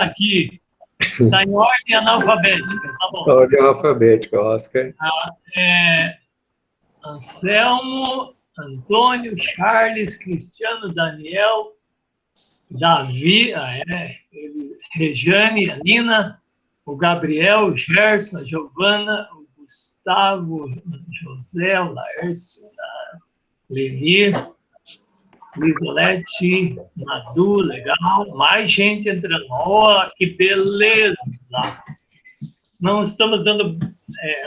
aqui. Está em ordem analfabética, tá bom. Ordem alfabética, Oscar. Anselmo, Antônio, Charles, Cristiano, Daniel, Davi, Rejane, a Nina, o Gabriel, o Gerson, a Giovana, o Gustavo, o José, o Laércio, a Leni, Lisolete, Madu, legal. Mais gente entrando. Oh, que beleza! Não estamos dando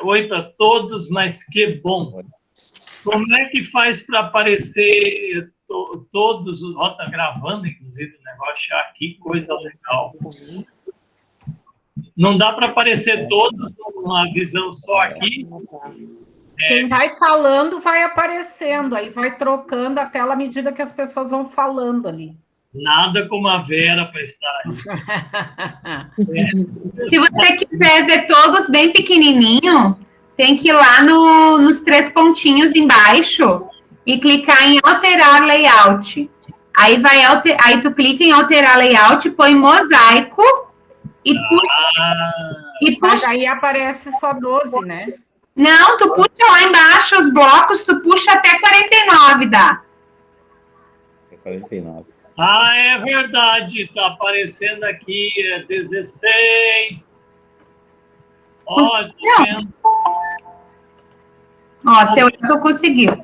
oi para todos, mas que bom. Como é que faz para aparecer todos? Está gravando, inclusive, o negócio aqui, coisa legal. Não dá para aparecer todos numa visão só aqui. Quem vai falando vai aparecendo, aí vai trocando a tela à medida que as pessoas vão falando ali. Nada como a Vera para estar aí. Se você quiser ver todos bem pequenininho, tem que ir lá nos 3 pontinhos embaixo e clicar em alterar layout. Aí aí tu clica em alterar layout, põe mosaico e puxa. Mas aí aparece só 12, né? Não, tu puxa lá embaixo os blocos, tu puxa até 49, dá. 49. Ah, é verdade, está aparecendo aqui, 16. Ó, seu Elton conseguiu.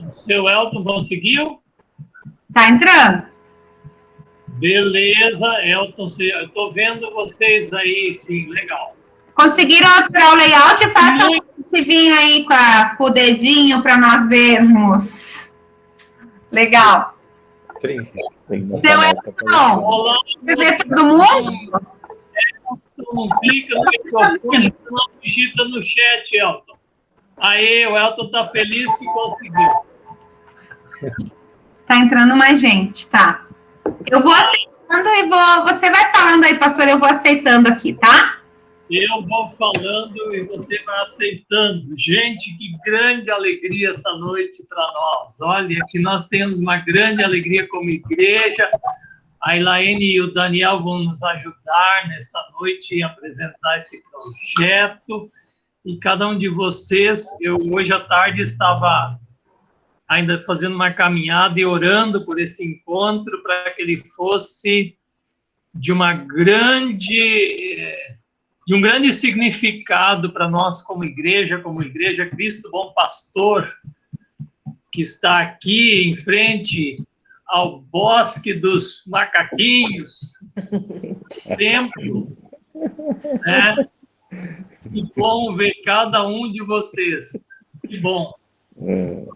Seu Elton conseguiu? Tá entrando. Beleza, Elton, eu estou vendo vocês aí, sim, legal. Conseguiram alterar o layout? Faça um positivinho aí com o dedinho para nós vermos. Legal. Seu Elton, você vê todo mundo? Não clica no microfone, não digita no chat, Elton. Aí, o Elton está feliz que conseguiu. Tá entrando mais gente, tá. Eu vou aceitando e você vai falando aí, pastor, eu vou aceitando aqui, tá? Eu vou falando e você vai aceitando. Gente, que grande alegria essa noite para nós. Olha, que nós temos uma grande alegria como igreja. A Elaine e o Daniel vão nos ajudar nessa noite a apresentar esse projeto. E cada um de vocês, eu hoje à tarde estava ainda fazendo uma caminhada e orando por esse encontro para que ele fosse de um grande significado para nós como igreja Cristo Bom Pastor, que está aqui em frente ao Bosque dos Macaquinhos, templo, né? Que bom ver cada um de vocês, que bom.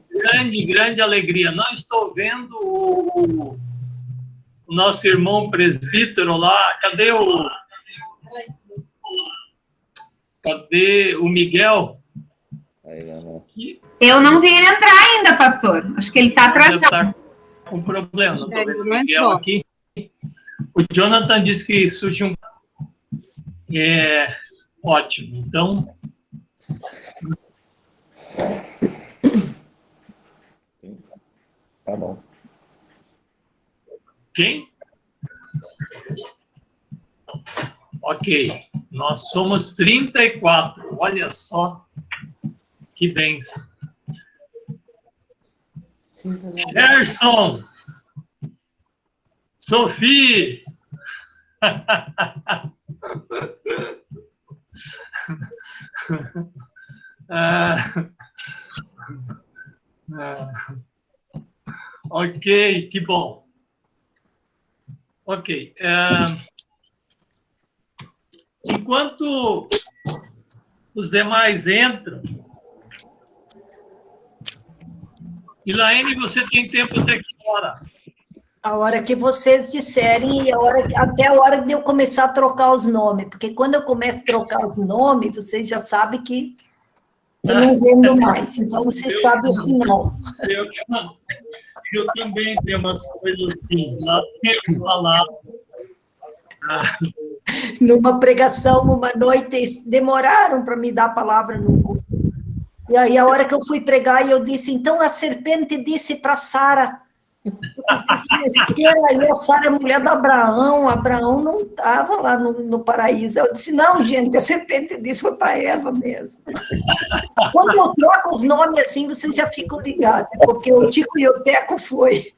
Grande alegria. Não estou vendo o nosso irmão presbítero lá, cadê o Miguel? Eu não vi ele entrar ainda, pastor. Acho que ele está atrasado. Um problema, não estou vendo o Miguel aqui. O Jonathan disse que surgiu um... ótimo, então... Tá bom. Quem? Ok, nós somos 34, olha só que bênção. Gerson, Sophie, ok, que bom. Ok. Enquanto os demais entram, Elaine, você tem tempo até que hora? A hora que vocês disserem e até a hora de eu começar a trocar os nomes, porque quando eu começo a trocar os nomes, vocês já sabem que eu não vendo mais, então vocês sabem o sinal. Eu também tenho umas coisas assim, lá tenho falado. Numa pregação, uma noite, demoraram para me dar a palavra no culto. E aí, a hora que eu fui pregar, eu disse, então a serpente disse para Sara Espera aí, a Sara é mulher do Abraão. Abraão não estava lá no paraíso. Eu disse, não, gente, a serpente disse foi para Eva mesmo. Quando eu troco os nomes assim, vocês já ficam ligados, porque o Tico e o Teco foi.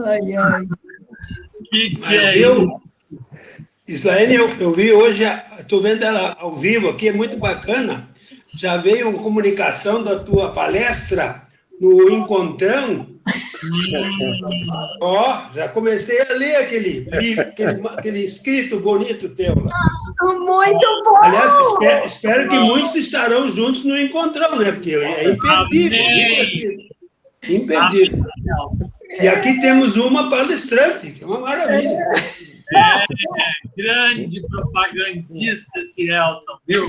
Ai, ai. Que Mas Islaine, eu vi hoje, estou vendo ela ao vivo aqui, é muito bacana. Já veio uma comunicação da tua palestra no Encontrão. Ó, já comecei a ler aquele escrito bonito teu lá. Muito bom! Aliás, espero que muitos estarão juntos no Encontrão, né? Porque é imperdível. Imperdível. E aqui temos uma palestrante, que é uma maravilha. Grande propagandista esse Elton, viu?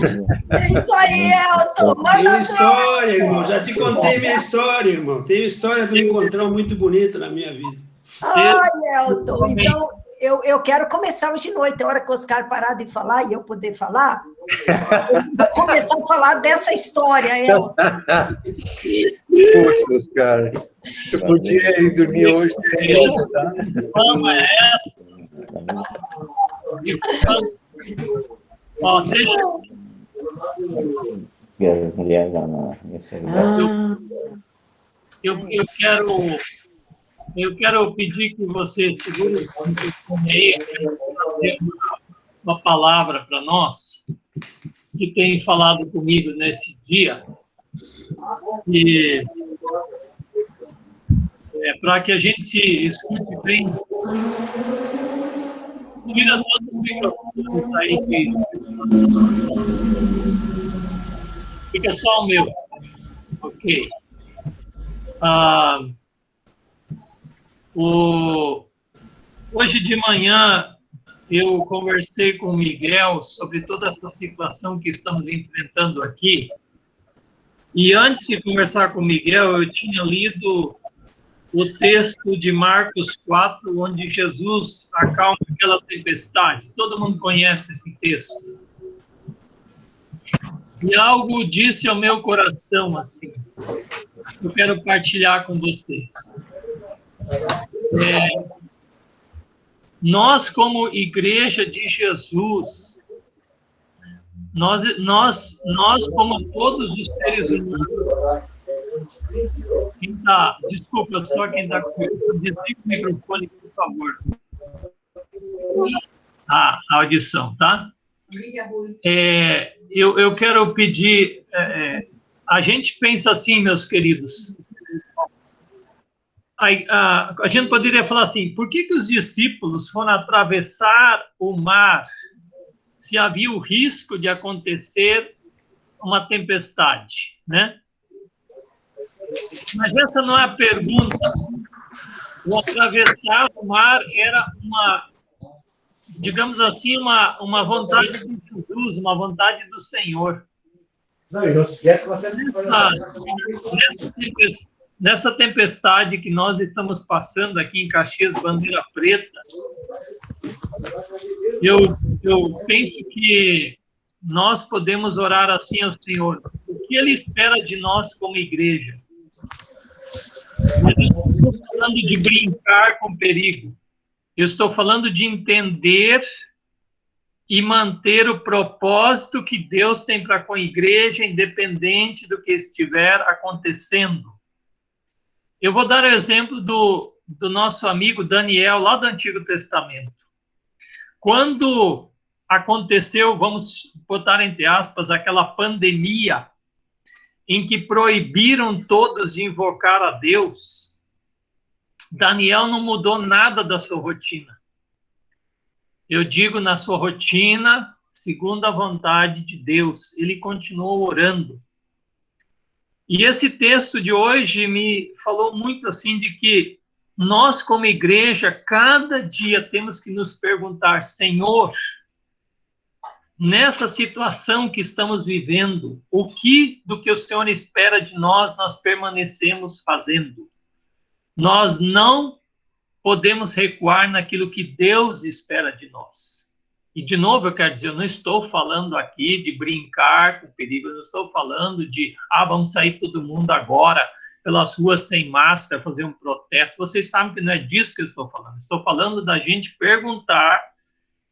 É isso aí, Elton! Tem história, irmão. Já te contei minha história, irmão. Tem história do Encontrão muito bonita na minha vida. Ai, Elton, então eu quero começar hoje de noite, a hora que o Oscar parar de falar e eu poder falar, eu vou começar a falar dessa história, Elton. Poxa, Oscar, tu podia ir dormir hoje sem essa, tá? Fama é essa? Ó, deixa eu quero pedir que você segure o microfone aí, fazer uma palavra para nós, que tem falado comigo nesse dia, e para que a gente se escute bem. Tira todos os microfones aí, que fica só o meu. Ok. Hoje de manhã eu conversei com o Miguel sobre toda essa situação que estamos enfrentando aqui. E antes de conversar com o Miguel, eu tinha lido o texto de Marcos 4, onde Jesus acalma aquela tempestade. Todo mundo conhece esse texto. E algo disse ao meu coração assim, eu quero partilhar com vocês. Nós, como Igreja de Jesus, nós como todos os seres humanos, desculpa, só quem está comigo, desliga o microfone, por favor. A audição, tá? Eu quero pedir, a gente pensa assim, meus queridos, a gente poderia falar assim, por que os discípulos foram atravessar o mar se havia o risco de acontecer uma tempestade, né? Mas essa não é a pergunta. O atravessar o mar era digamos assim, uma vontade de Jesus, uma vontade do Senhor. Não, e não se esquece que nessa tempestade que nós estamos passando aqui em Caxias, Bandeira Preta, eu penso que nós podemos orar assim ao Senhor. O que Ele espera de nós como igreja? Mas eu não estou falando de brincar com perigo. Eu estou falando de entender e manter o propósito que Deus tem para com a igreja, independente do que estiver acontecendo. Eu vou dar o exemplo do nosso amigo Daniel, lá do Antigo Testamento. Quando aconteceu, vamos botar entre aspas, aquela pandemia em que proibiram todos de invocar a Deus, Daniel não mudou nada da sua rotina. Eu digo na sua rotina, segundo a vontade de Deus, ele continuou orando. E esse texto de hoje me falou muito assim de que nós como igreja, cada dia temos que nos perguntar, Senhor, nessa situação que estamos vivendo, o que do que o Senhor espera de nós permanecemos fazendo? Nós não podemos recuar naquilo que Deus espera de nós. E, de novo, eu quero dizer, eu não estou falando aqui de brincar com perigo, eu não estou falando de, vamos sair todo mundo agora pelas ruas sem máscara, fazer um protesto. Vocês sabem que não é disso que eu estou falando. Estou falando da gente perguntar,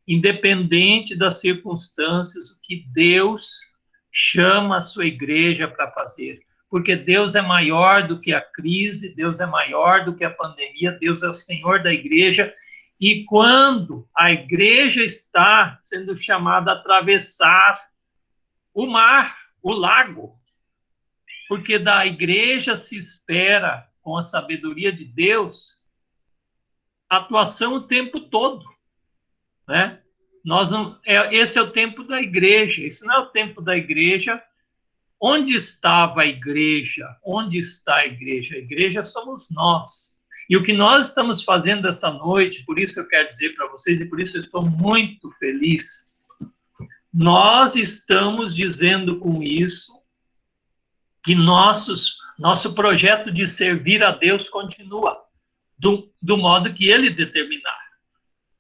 independente das circunstâncias, o que Deus chama a sua igreja para fazer. Porque Deus é maior do que a crise, Deus é maior do que a pandemia, Deus é o Senhor da igreja. E quando a igreja está sendo chamada a atravessar o mar, o lago, porque da igreja se espera, com a sabedoria de Deus, atuação o tempo todo, né? Esse é o tempo da igreja, isso não é o tempo da igreja. Onde estava a igreja? Onde está a igreja? A igreja somos nós. E o que nós estamos fazendo essa noite, por isso eu quero dizer para vocês, e por isso eu estou muito feliz, nós estamos dizendo com isso que nosso projeto de servir a Deus continua do modo que Ele determinar,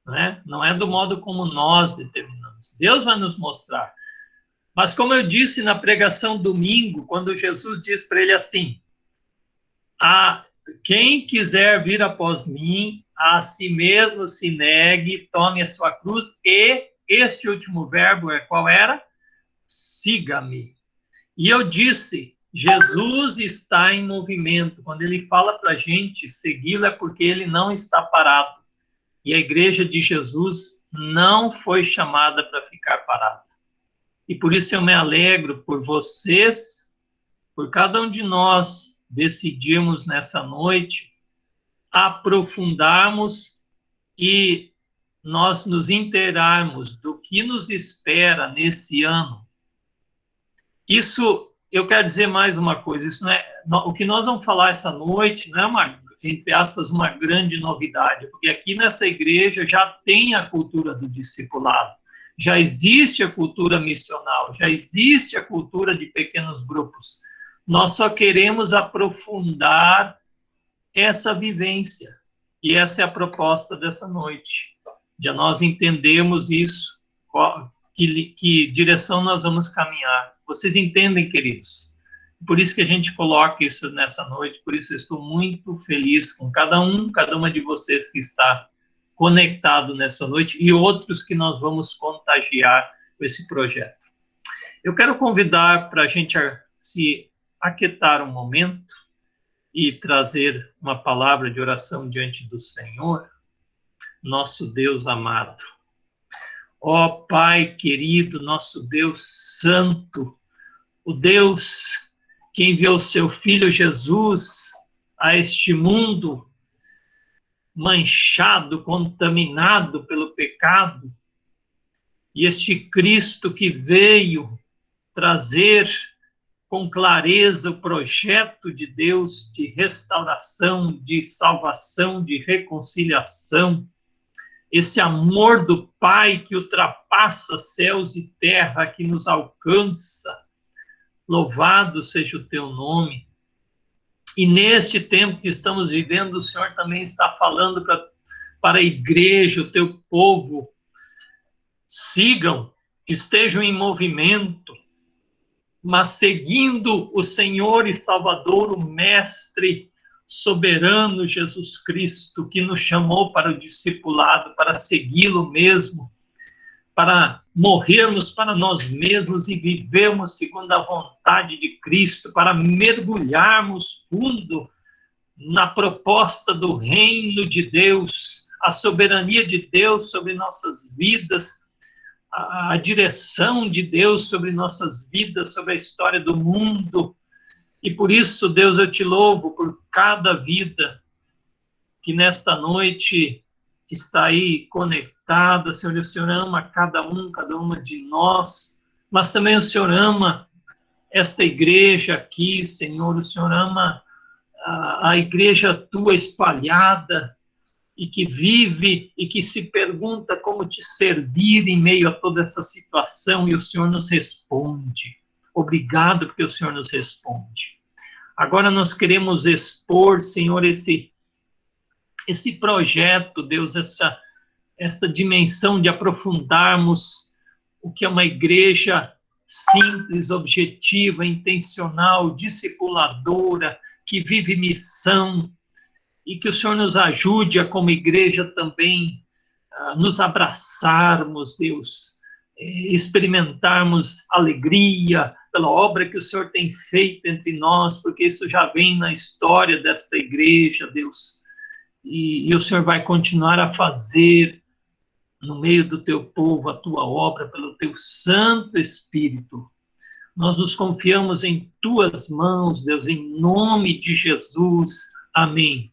né? Não é do modo como nós determinamos. Deus vai nos mostrar. Mas como eu disse na pregação domingo, quando Jesus diz para ele assim, quem quiser vir após mim, a si mesmo se negue, tome a sua cruz, e este último verbo qual era? Siga-me. E eu disse, Jesus está em movimento. Quando ele fala para a gente segui-lo, é porque ele não está parado. E a igreja de Jesus não foi chamada para ficar parada. E por isso eu me alegro por vocês, por cada um de nós decidirmos nessa noite aprofundarmos e nós nos inteirarmos do que nos espera nesse ano. Isso, eu quero dizer mais uma coisa, isso não é, o que nós vamos falar essa noite não é uma, entre aspas, uma grande novidade, porque aqui nessa igreja já tem a cultura do discipulado, já existe a cultura missional, já existe a cultura de pequenos grupos. Nós só queremos aprofundar essa vivência. E essa é a proposta dessa noite. De nós entendermos isso, que direção nós vamos caminhar. Vocês entendem, queridos? Por isso que a gente coloca isso nessa noite, por isso eu estou muito feliz com cada uma de vocês que está conectado nessa noite e outros que nós vamos contagiar com esse projeto. Eu quero convidar para a gente se aquietar um momento e trazer uma palavra de oração diante do Senhor, nosso Deus amado. Ó Pai querido, nosso Deus santo, o Deus que enviou seu Filho Jesus a este mundo manchado, contaminado pelo pecado, e este Cristo que veio trazer com clareza o projeto de Deus de restauração, de salvação, de reconciliação, esse amor do Pai que ultrapassa céus e terra, que nos alcança. Louvado seja o teu nome. E neste tempo que estamos vivendo, o Senhor também está falando para a igreja, o teu povo, sigam, estejam em movimento, mas seguindo o Senhor e Salvador, o Mestre soberano Jesus Cristo, que nos chamou para o discipulado, para segui-lo mesmo, para morrermos para nós mesmos e vivermos segundo a vontade de Cristo, para mergulharmos fundo na proposta do reino de Deus, a soberania de Deus sobre nossas vidas, a direção de Deus sobre nossas vidas, sobre a história do mundo. E por isso, Deus, eu te louvo por cada vida que nesta noite está aí conectada. Senhor, o Senhor ama cada uma de nós, mas também o Senhor ama esta igreja aqui, Senhor. O Senhor ama a igreja tua espalhada, e que vive e que se pergunta como te servir em meio a toda essa situação, e o Senhor nos responde. Obrigado porque o Senhor nos responde. Agora nós queremos expor, Senhor, esse projeto, Deus, essa dimensão de aprofundarmos o que é uma igreja simples, objetiva, intencional, discipuladora, que vive missão, e que o Senhor nos ajude a, como igreja, também nos abraçarmos, Deus, experimentarmos alegria pela obra que o Senhor tem feito entre nós, porque isso já vem na história desta igreja, Deus, e o Senhor vai continuar a fazer no meio do teu povo a tua obra pelo teu Santo Espírito. Nós nos confiamos em tuas mãos, Deus, em nome de Jesus. Amém.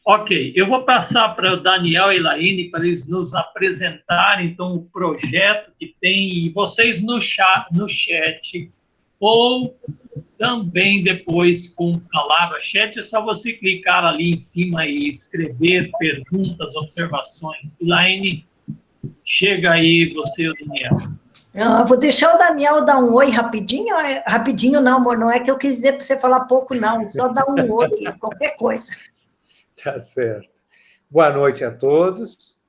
Ok, eu vou passar para o Daniel e Elaine para eles nos apresentarem, então, o projeto que tem, e vocês no chat, ou também depois com palavra chat, é só você clicar ali em cima e escrever perguntas, observações. Elaine, chega aí, você, Daniel. Vou deixar o Daniel dar um oi rapidinho. Rapidinho não, amor, não é que eu quis dizer para você falar pouco, não. Só dar um oi, qualquer coisa. Tá certo. Boa noite a todos.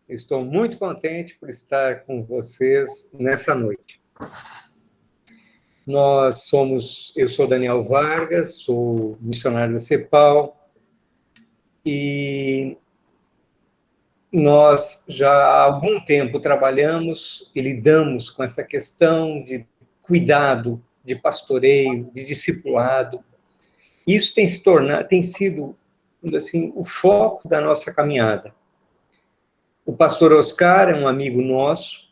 Estou muito contente por estar com vocês nessa noite. Eu sou Daniel Vargas, sou missionário da CEPAL, e nós já há algum tempo trabalhamos e lidamos com essa questão de cuidado, de pastoreio, de discipulado. Isso tem sido assim, o foco da nossa caminhada. O pastor Oscar é um amigo nosso,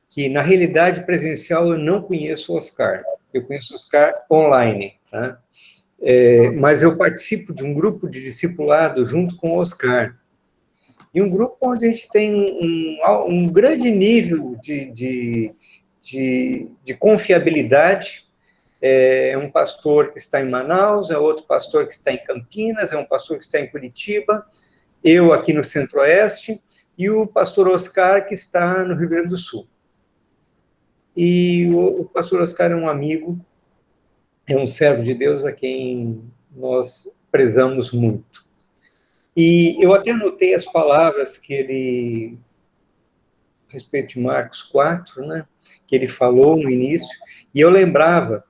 que na realidade presencial eu não conheço o Oscar, eu conheço o Oscar online, tá? Mas eu participo de um grupo de discipulado junto com o Oscar, e um grupo onde a gente tem um grande nível de confiabilidade. É um pastor que está em Manaus, é outro pastor que está em Campinas, é um pastor que está em Curitiba, eu aqui no Centro-Oeste, e o pastor Oscar que está no Rio Grande do Sul. E o pastor Oscar é um amigo, é um servo de Deus a quem nós prezamos muito. E eu até anotei as palavras que ele, a respeito de Marcos 4, né, que ele falou no início, e eu lembrava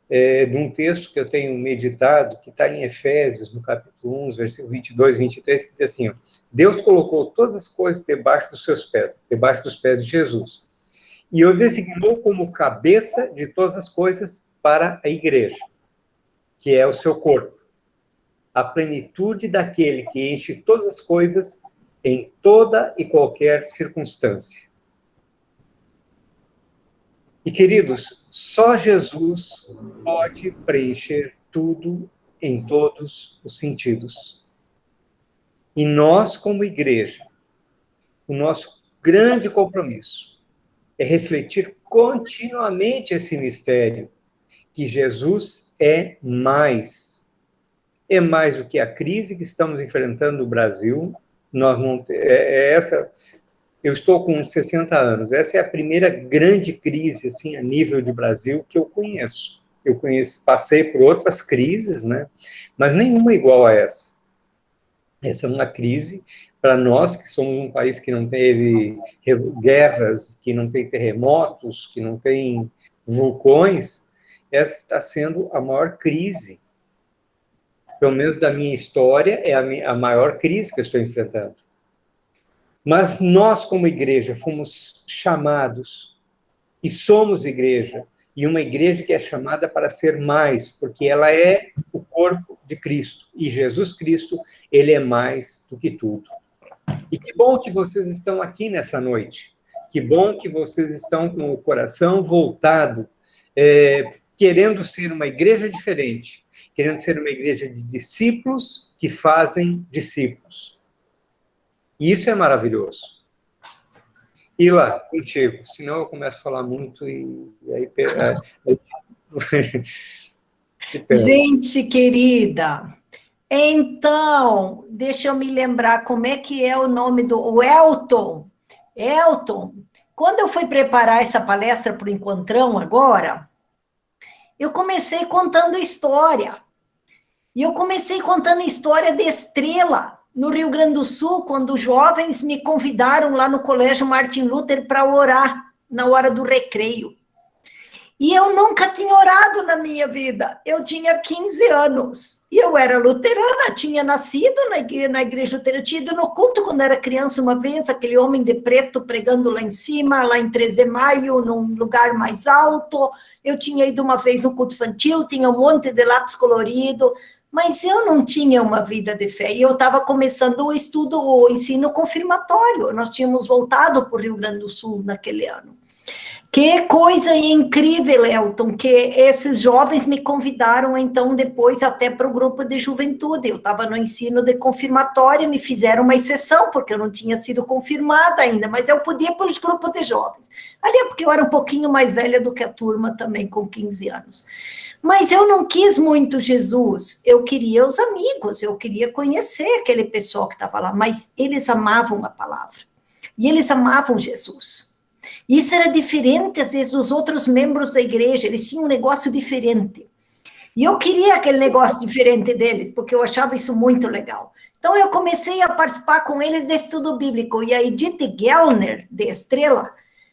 de um texto que eu tenho meditado, que está em Efésios, no capítulo 1, versículo 22 e 23, que diz assim, ó, Deus colocou todas as coisas debaixo dos seus pés, debaixo dos pés de Jesus, e o designou como cabeça de todas as coisas para a igreja, que é o seu corpo, a plenitude daquele que enche todas as coisas em toda e qualquer circunstância. E, queridos, só Jesus pode preencher tudo em todos os sentidos. E nós, como igreja, o nosso grande compromisso é refletir continuamente esse mistério, que Jesus é mais. É mais do que a crise que estamos enfrentando no Brasil. Nós não eu estou com 60 anos. Essa é a primeira grande crise, assim, a nível de Brasil, que eu conheço. Passei por outras crises, né? Mas nenhuma igual a essa. Essa é uma crise, para nós, que somos um país que não teve guerras, que não tem terremotos, que não tem vulcões, essa está sendo a maior crise. Pelo menos da minha história, é a maior crise que eu estou enfrentando. Mas nós, como igreja, fomos chamados, e somos igreja, e uma igreja que é chamada para ser mais, porque ela é o corpo de Cristo, e Jesus Cristo, ele é mais do que tudo. E que bom que vocês estão aqui nessa noite, que bom que vocês estão com o coração voltado, querendo ser uma igreja diferente, querendo ser uma igreja de discípulos que fazem discípulos. E isso é maravilhoso. E lá, contigo, senão eu começo a falar muito e aí... Gente querida, então, deixa eu me lembrar como é que é o nome do Elton. Elton, quando eu fui preparar essa palestra para o Encontrão agora, eu comecei contando história. E eu comecei contando a história de Estrela. no Rio Grande do Sul, quando os jovens me convidaram lá no Colégio Martin Luther para orar na hora do recreio. E eu nunca tinha orado na minha vida. Eu tinha 15 anos. E eu era luterana, tinha nascido na igreja luterana. Eu tinha ido no culto quando era criança uma vez, aquele homem de preto pregando lá em cima, lá em 3 de Maio, num lugar mais alto. Eu tinha ido uma vez no culto infantil, tinha um monte de lápis colorido, mas eu não tinha uma vida de fé. E eu estava começando o ensino confirmatório. Nós tínhamos voltado para o Rio Grande do Sul naquele ano. Que coisa incrível, Elton, que esses jovens me convidaram, então, depois até para o grupo de juventude. Eu estava no ensino de confirmatório, me fizeram uma exceção, porque eu não tinha sido confirmada ainda, mas eu podia ir para os grupos de jovens. Ali é porque eu era um pouquinho mais velha do que a turma também, com 15 anos. Mas eu não quis muito Jesus, eu queria os amigos, eu queria conhecer aquele pessoal que estava lá, mas eles amavam a palavra, e eles amavam Jesus. Isso era diferente, às vezes, dos outros membros da igreja, eles tinham um negócio diferente. E eu queria aquele negócio diferente deles, porque eu achava isso muito legal. Então, eu comecei a participar com eles de estudo bíblico, e a Edith Gellner, de Estrela,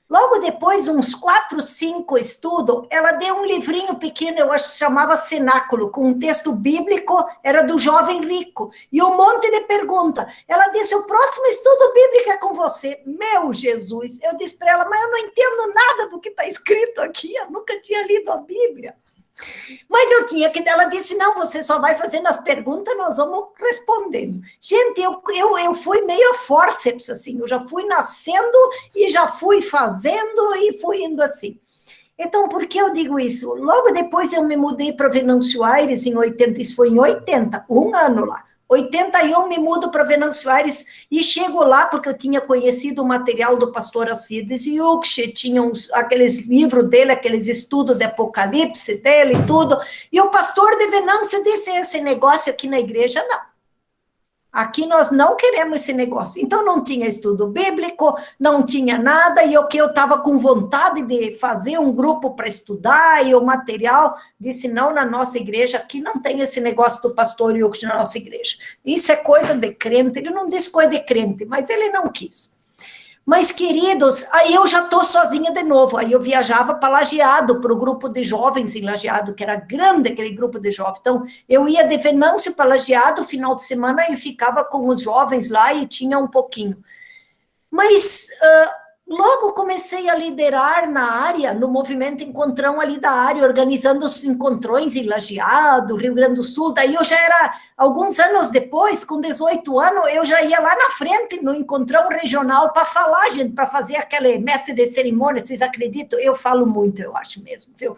logo depois, uns 4, 5 estudos, ela deu um livrinho pequeno, eu acho que chamava Cenáculo, com um texto bíblico, era do jovem rico, e um monte de pergunta. Ela disse, o próximo estudo bíblico é com você. Meu Jesus! Eu disse para ela, mas eu não entendo nada do que está escrito aqui, eu nunca tinha lido a Bíblia. Mas eu tinha que... Ela disse, não, você só vai fazendo as perguntas, nós vamos respondendo. Gente, eu fui meio a forceps, assim, eu já fui nascendo e já fui fazendo e fui indo assim. Então, por que eu digo isso? Logo depois eu me mudei para Venâncio Aires, em 80, isso foi em 80, um ano lá. 81 me mudo para Venâncio Aires e chego lá porque eu tinha conhecido o material do pastor Alcides Yukshe, tinha aqueles livros dele, aqueles estudos de Apocalipse dele e tudo, e o pastor de Venâncio disse, esse negócio aqui na igreja, não. Aqui nós não queremos esse negócio. Então, não tinha estudo bíblico, não tinha nada, e eu estava com vontade de fazer um grupo para estudar, e o material disse, não, na nossa igreja, aqui não tem esse negócio do pastor Yukshe na nossa igreja. Isso é coisa de crente. Ele não disse coisa de crente, mas ele não quis. Mas, queridos, aí eu já estou sozinha de novo. Aí eu viajava para Lajeado, para o grupo de jovens em Lajeado, que era grande aquele grupo de jovens. Então, eu ia de Venâncio para Lajeado, final de semana, e ficava com os jovens lá e tinha um pouquinho. Mas logo comecei a liderar na área, no movimento Encontrão ali da área, organizando os encontrões em Lajeado, Rio Grande do Sul. Daí eu já era, alguns anos depois, com 18 anos, eu já ia lá na frente, no Encontrão Regional, para falar, gente, para fazer aquele mestre de cerimônia. Vocês acreditam? Eu falo muito, eu acho mesmo, viu?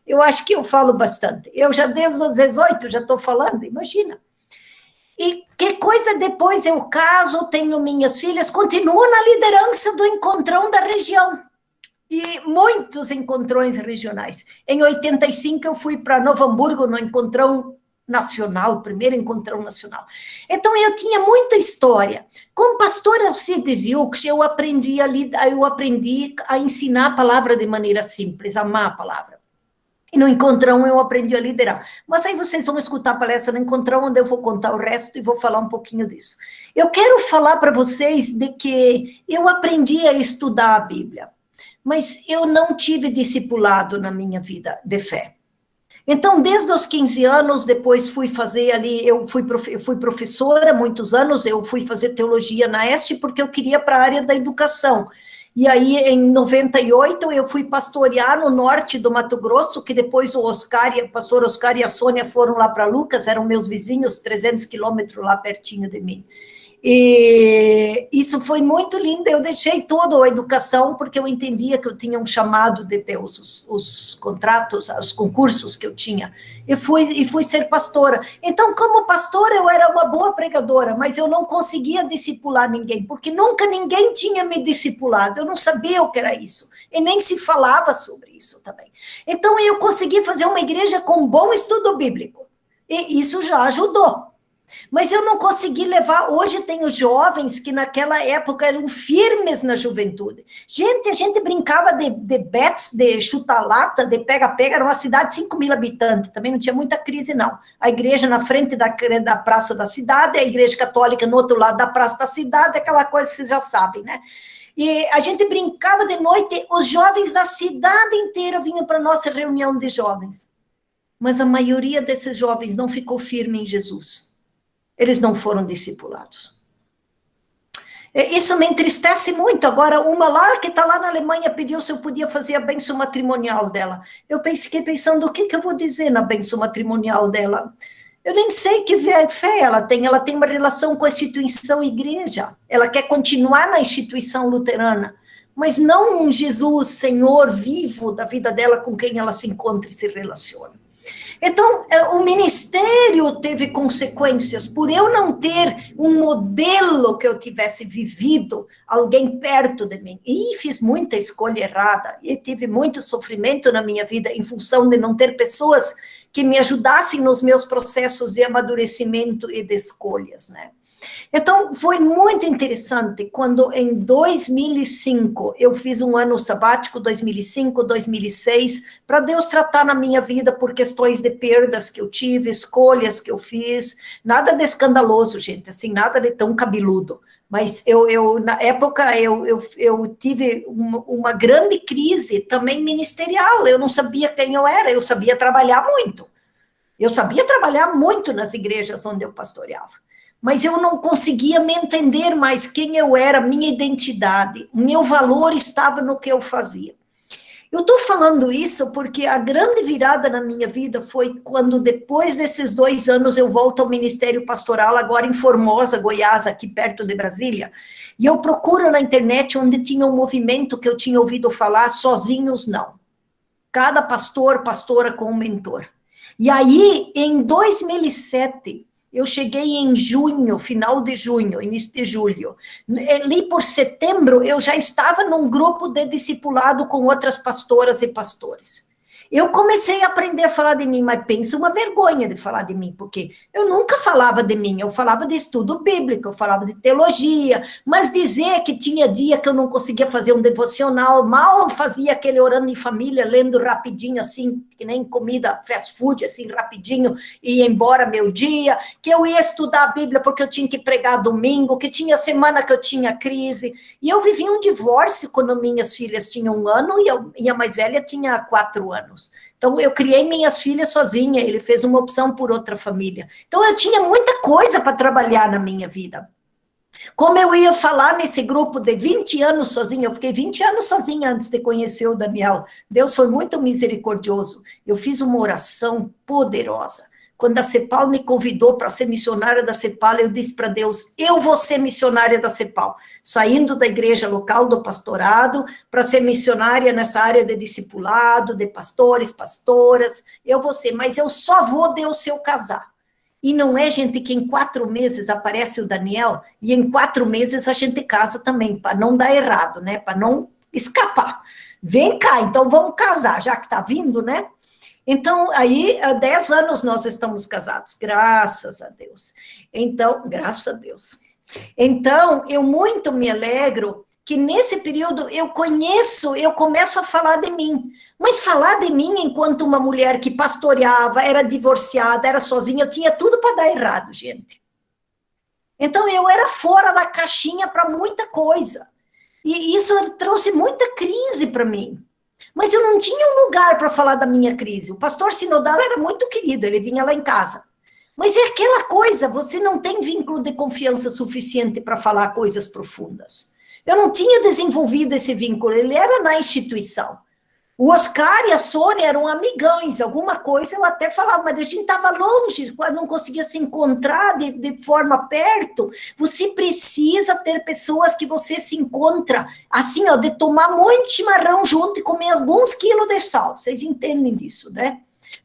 Eu acho que eu falo bastante. Eu já desde os 18 já estou falando, imagina. E que coisa, depois eu caso, tenho minhas filhas, continuo na liderança do Encontrão da região. E muitos encontrões regionais. Em 85 eu fui para Novo Hamburgo no Encontrão Nacional, primeiro Encontrão Nacional. Então eu tinha muita história. Com o pastor Alcides Yukshe, eu aprendi a ensinar a palavra de maneira simples, amar a palavra. E no Encontrão eu aprendi a liderar. Mas aí vocês vão escutar a palestra no Encontrão, onde eu vou contar o resto e vou falar um pouquinho disso. Eu quero falar para vocês de que eu aprendi a estudar a Bíblia, mas eu não tive discipulado na minha vida de fé. Então, desde os 15 anos, depois fui fazer ali, eu fui professora há muitos anos, eu fui fazer teologia na Este, porque eu queria para a área da educação. E aí, em 98, eu fui pastorear no norte do Mato Grosso, que depois o pastor Oscar e a Sônia foram lá para Lucas, eram meus vizinhos, 300 quilômetros lá pertinho de mim. E isso foi muito lindo, eu deixei toda a educação, porque eu entendia que eu tinha um chamado de Deus, os contratos, os concursos que eu tinha, e fui ser pastora. Então, como pastora, eu era uma boa pregadora, mas eu não conseguia discipular ninguém, porque nunca ninguém tinha me discipulado, eu não sabia o que era isso, e nem se falava sobre isso também. Então, eu consegui fazer uma igreja com bom estudo bíblico, e isso já ajudou. Mas eu não consegui levar. Hoje tenho jovens que naquela época eram firmes na juventude. Gente, a gente brincava de bets, de chuta-lata, de pega-pega. Era uma cidade de 5 mil habitantes. Também não tinha muita crise, não. A igreja na frente da praça da cidade, a igreja católica no outro lado da praça da cidade, aquela coisa que vocês já sabem, né? E a gente brincava de noite, os jovens da cidade inteira vinham para a nossa reunião de jovens. Mas a maioria desses jovens não ficou firme em Jesus. Eles não foram discipulados. Isso me entristece muito. Agora, uma lá que está lá na Alemanha pediu se eu podia fazer a bênção matrimonial dela. Eu fiquei pensando, o que eu vou dizer na bênção matrimonial dela? Eu nem sei que fé ela tem uma relação com a instituição igreja, ela quer continuar na instituição luterana, mas não um Jesus, Senhor, vivo da vida dela com quem ela se encontra e se relaciona. Então, o ministério teve consequências, por eu não ter um modelo que eu tivesse vivido, alguém perto de mim, e fiz muita escolha errada, e tive muito sofrimento na minha vida, em função de não ter pessoas que me ajudassem nos meus processos de amadurecimento e de escolhas, né? Então, foi muito interessante quando em 2005, eu fiz um ano sabático, 2005, 2006, para Deus tratar na minha vida por questões de perdas que eu tive, escolhas que eu fiz, nada de escandaloso, gente, assim, nada de tão cabeludo. Mas na época, eu tive uma grande crise também ministerial, eu não sabia quem eu era, eu sabia trabalhar muito. Eu sabia trabalhar muito nas igrejas onde eu pastoreava. Mas eu não conseguia me entender mais quem eu era, minha identidade, meu valor estava no que eu fazia. Eu estou falando isso porque a grande virada na minha vida foi quando, depois desses 2 anos, eu volto ao Ministério Pastoral, agora em Formosa, Goiás, aqui perto de Brasília, e eu procuro na internet onde tinha um movimento que eu tinha ouvido falar, Sozinhos Não. Cada pastor, pastora com um mentor. E aí, em 2007... eu cheguei em junho, final de junho, início de julho. Ali por setembro, eu já estava num grupo de discipulado com outras pastoras e pastores. Eu comecei a aprender a falar de mim, mas pensa uma vergonha de falar de mim, porque eu nunca falava de mim, eu falava de estudo bíblico, eu falava de teologia, mas dizer que tinha dia que eu não conseguia fazer um devocional, mal fazia aquele orando em família, lendo rapidinho, assim, que nem comida fast food, assim, rapidinho, e ia embora meu dia, que eu ia estudar a Bíblia porque eu tinha que pregar domingo, que tinha semana que eu tinha crise, e eu vivi um divórcio quando minhas filhas tinham 1 ano e a mais velha tinha 4 anos. Então, eu criei minhas filhas sozinha, ele fez uma opção por outra família. Então, eu tinha muita coisa para trabalhar na minha vida. Como eu ia falar nesse grupo de 20 anos sozinha, eu fiquei 20 anos sozinha antes de conhecer o Daniel. Deus foi muito misericordioso. Eu fiz uma oração poderosa. Quando a CEPAL me convidou para ser missionária da CEPAL, eu disse para Deus, eu vou ser missionária da CEPAL. Saindo da igreja local do pastorado, para ser missionária nessa área de discipulado, de pastores, pastoras, eu vou ser, mas eu só vou Deus se eu casar. E não é, gente, que em 4 meses aparece o Daniel, e em 4 meses a gente casa também, para não dar errado, né? Para não escapar. Vem cá, então vamos casar, já que está vindo, né? Então, aí, há 10 anos nós estamos casados, graças a Deus. Então, graças a Deus. Então, eu muito me alegro que nesse período eu começo a falar de mim. Mas falar de mim enquanto uma mulher que pastoreava, era divorciada, era sozinha, eu tinha tudo para dar errado, gente. Então, eu era fora da caixinha para muita coisa. E isso trouxe muita crise para mim. Mas eu não tinha um lugar para falar da minha crise. O pastor sinodal era muito querido, ele vinha lá em casa. Mas é aquela coisa, você não tem vínculo de confiança suficiente para falar coisas profundas. Eu não tinha desenvolvido esse vínculo, ele era na instituição. O Oscar e a Sônia eram amigães, alguma coisa eu até falava, mas a gente estava longe, não conseguia se encontrar de forma perto. Você precisa ter pessoas que você se encontra, assim, ó, de tomar muito chimarrão junto e comer alguns quilos de sal. Vocês entendem disso, né?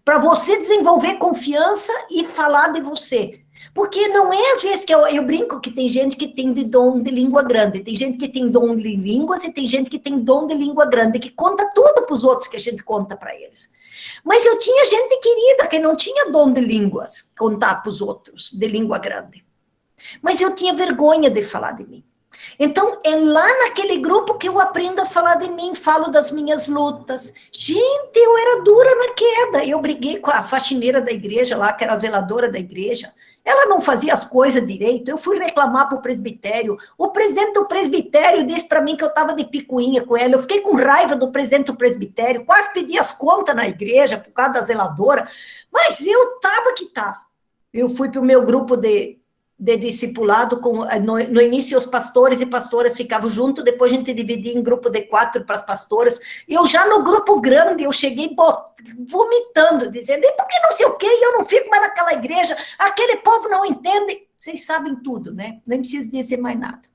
Para você desenvolver confiança e falar de você. Porque não é às vezes que eu brinco que tem gente que tem dom de língua grande, tem gente que tem dom de línguas e tem gente que tem dom de língua grande, que conta tudo para os outros que a gente conta para eles. Mas eu tinha gente querida que não tinha dom de línguas, contar para os outros, de língua grande. Mas eu tinha vergonha de falar de mim. Então, é lá naquele grupo que eu aprendo a falar de mim, falo das minhas lutas. Gente, eu era dura na queda. Eu briguei com a faxineira da igreja lá, que era a zeladora da igreja. Ela não fazia as coisas direito. Eu fui reclamar para o presbitério. O presidente do presbitério disse para mim que eu estava de picuinha com ela. Eu fiquei com raiva do presidente do presbitério. Quase pedi as contas na igreja por causa da zeladora. Mas eu estava que estava. Eu fui para o meu grupo de discipulado, no início os pastores e pastoras ficavam juntos, depois a gente dividia em grupo de 4 para as pastoras. Eu já no grupo grande, eu cheguei vomitando, dizendo, e por que não sei o quê, eu não fico mais naquela igreja, aquele povo não entende. Vocês sabem tudo, né? Nem preciso dizer mais nada.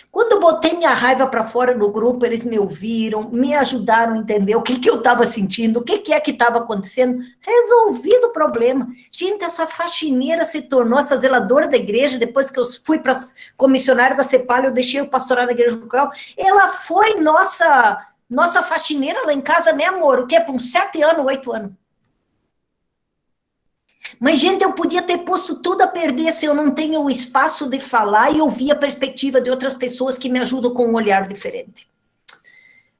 Quando eu botei minha raiva para fora no grupo, eles me ouviram, me ajudaram a entender o que eu estava sentindo, o que é que estava acontecendo. Resolvido o problema. Gente, essa faxineira se tornou essa zeladora da igreja, depois que eu fui para comissionária da CEPAL, eu deixei o pastorar na igreja local, ela foi nossa faxineira lá em casa, né, amor? O quê? Por uns 7 anos, 8 anos. Mas, gente, eu podia ter posto tudo a perder se eu não tenho o espaço de falar e ouvir a perspectiva de outras pessoas que me ajudam com um olhar diferente.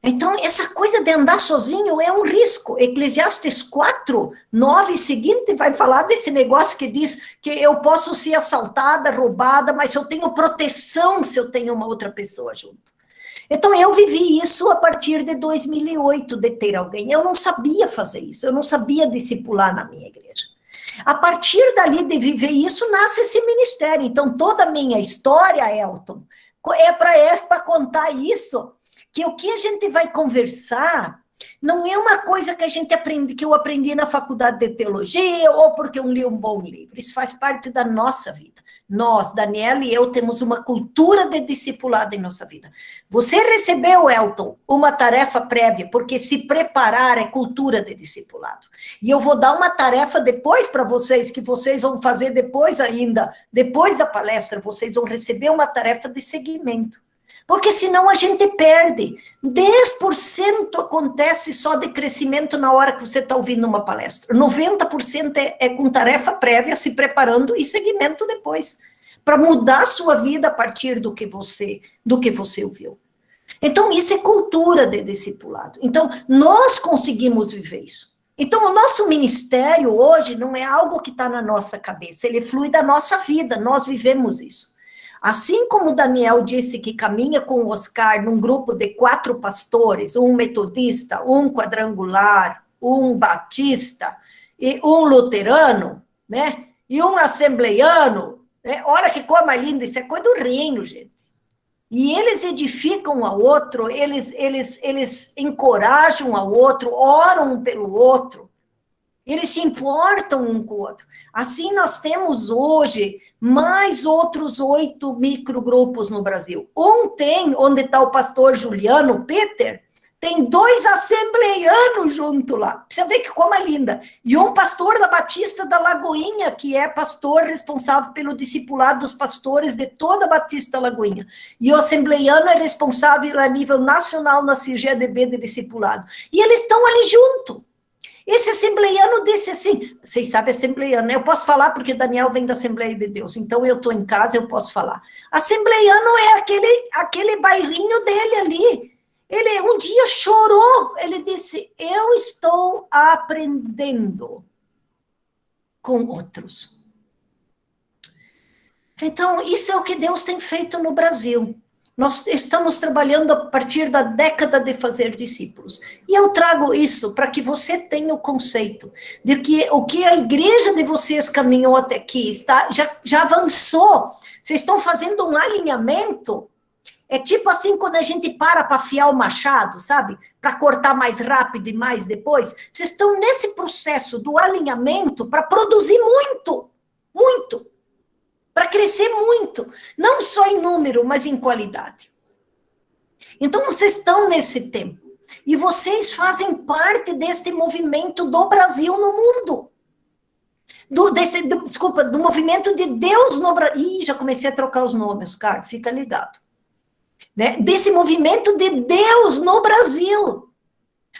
Então, essa coisa de andar sozinho é um risco. Eclesiastes 4, 9 e seguinte vai falar desse negócio que diz que eu posso ser assaltada, roubada, mas eu tenho proteção se eu tenho uma outra pessoa junto. Então, eu vivi isso a partir de 2008, de ter alguém. Eu não sabia fazer isso, eu não sabia discipular na minha igreja. A partir dali de viver isso, nasce esse ministério. Então, toda a minha história, Elton, é para contar isso, que o que a gente vai conversar não é uma coisa que a gente aprende, que eu aprendi na faculdade de teologia, ou porque eu li um bom livro. Isso faz parte da nossa vida. Nós, Daniela e eu, temos uma cultura de discipulado em nossa vida. Você recebeu, Elton, uma tarefa prévia, porque se preparar é cultura de discipulado. E eu vou dar uma tarefa depois para vocês, que vocês vão fazer depois ainda, depois da palestra, vocês vão receber uma tarefa de seguimento. Porque senão a gente perde. 10% acontece só de crescimento na hora que você está ouvindo uma palestra. 90% é com tarefa prévia, se preparando e seguimento depois. Para mudar a sua vida a partir do que você ouviu. Então, isso é cultura de discipulado. Então, nós conseguimos viver isso. Então, o nosso ministério hoje não é algo que está na nossa cabeça, ele flui da nossa vida, nós vivemos isso. Assim como o Daniel disse que caminha com o Oscar num grupo de 4 pastores, um metodista, um quadrangular, um batista, e um luterano, né? E um assembleiano, né? Olha que coisa mais linda, isso é coisa do reino, gente. E eles edificam ao outro, eles encorajam ao outro, oram um pelo outro, eles se importam um com o outro. Assim, nós temos hoje mais outros 8 microgrupos no Brasil. Um tem, onde está o pastor Juliano Peter, tem 2 assembleianos junto lá. Você vê que como é linda. E um pastor da Batista da Lagoinha, que é pastor responsável pelo discipulado dos pastores de toda a Batista Lagoinha. E o assembleiano é responsável a nível nacional na CGDB de discipulado. E eles estão ali junto. Esse assembleiano disse assim, vocês sabem assembleiano, né? Eu posso falar porque Daniel vem da Assembleia de Deus, então eu estou em casa, eu posso falar. Assembleiano é aquele bairrinho dele ali. Ele um dia chorou, ele disse, eu estou aprendendo com outros. Então, isso é o que Deus tem feito no Brasil. Nós estamos trabalhando a partir da década de fazer discípulos. E eu trago isso para que você tenha o conceito de que o que a igreja de vocês caminhou até aqui já avançou. Vocês estão fazendo um alinhamento. É tipo assim, quando a gente para afiar o machado, sabe? Para cortar mais rápido e mais depois. Vocês estão nesse processo do alinhamento para produzir muito, muito. Para crescer muito, não só em número, mas em qualidade. Então, vocês estão nesse tempo, e vocês fazem parte deste movimento do Brasil no mundo. Do movimento de Deus no Brasil. Ih, já comecei a trocar os nomes, cara, fica ligado. Né? Desse movimento de Deus no Brasil.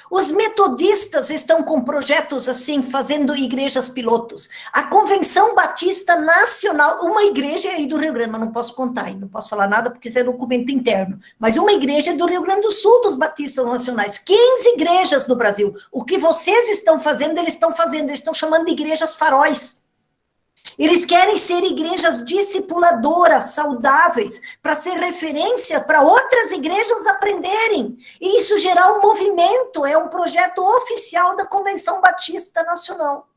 Os metodistas estão com projetos assim, fazendo igrejas pilotos. A Convenção Batista Nacional, uma igreja aí do Rio Grande, mas não posso contar, não posso falar nada porque isso é documento interno, mas uma igreja do Rio Grande do Sul, dos batistas nacionais, 15 igrejas no Brasil. O que vocês estão fazendo, eles estão chamando de igrejas faróis. Eles querem ser igrejas discipuladoras, saudáveis, para ser referência para outras igrejas aprenderem. E isso gerar um movimento, é um projeto oficial da Convenção Batista Nacional.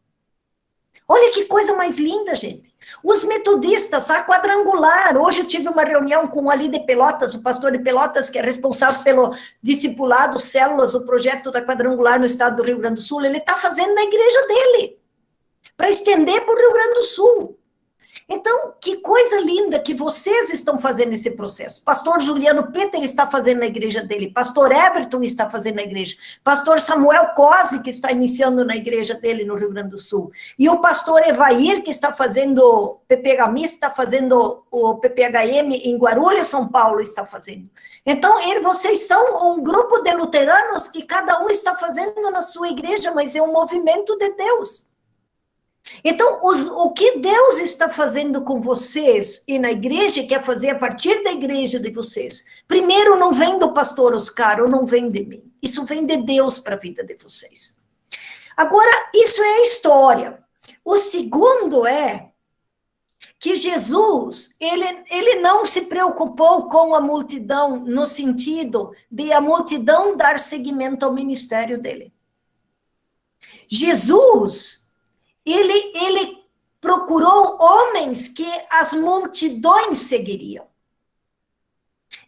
Olha que coisa mais linda, gente. Os metodistas, a Quadrangular, hoje eu tive uma reunião com o Ali de Pelotas, o pastor de Pelotas, que é responsável pelo discipulado, células, o projeto da Quadrangular no estado do Rio Grande do Sul, ele está fazendo na igreja dele, para estender para o Rio Grande do Sul. Então, que coisa linda que vocês estão fazendo esse processo. Pastor Juliano Peter está fazendo na igreja dele, pastor Everton está fazendo na igreja, pastor Samuel Cosme, que está iniciando na igreja dele no Rio Grande do Sul, e o pastor Evair, que está fazendo PPHM, está fazendo o PPHM em Guarulhos, São Paulo, está fazendo. Então, vocês são um grupo de luteranos que cada um está fazendo na sua igreja, mas é um movimento de Deus. Então, o que Deus está fazendo com vocês e na igreja, quer fazer a partir da igreja de vocês, primeiro não vem do pastor Oscar, ou não vem de mim. Isso vem de Deus para a vida de vocês. Agora, isso é a história. O segundo é que Jesus, ele não se preocupou com a multidão no sentido de a multidão dar seguimento ao ministério dele. Jesus, ele procurou homens que as multidões seguiriam.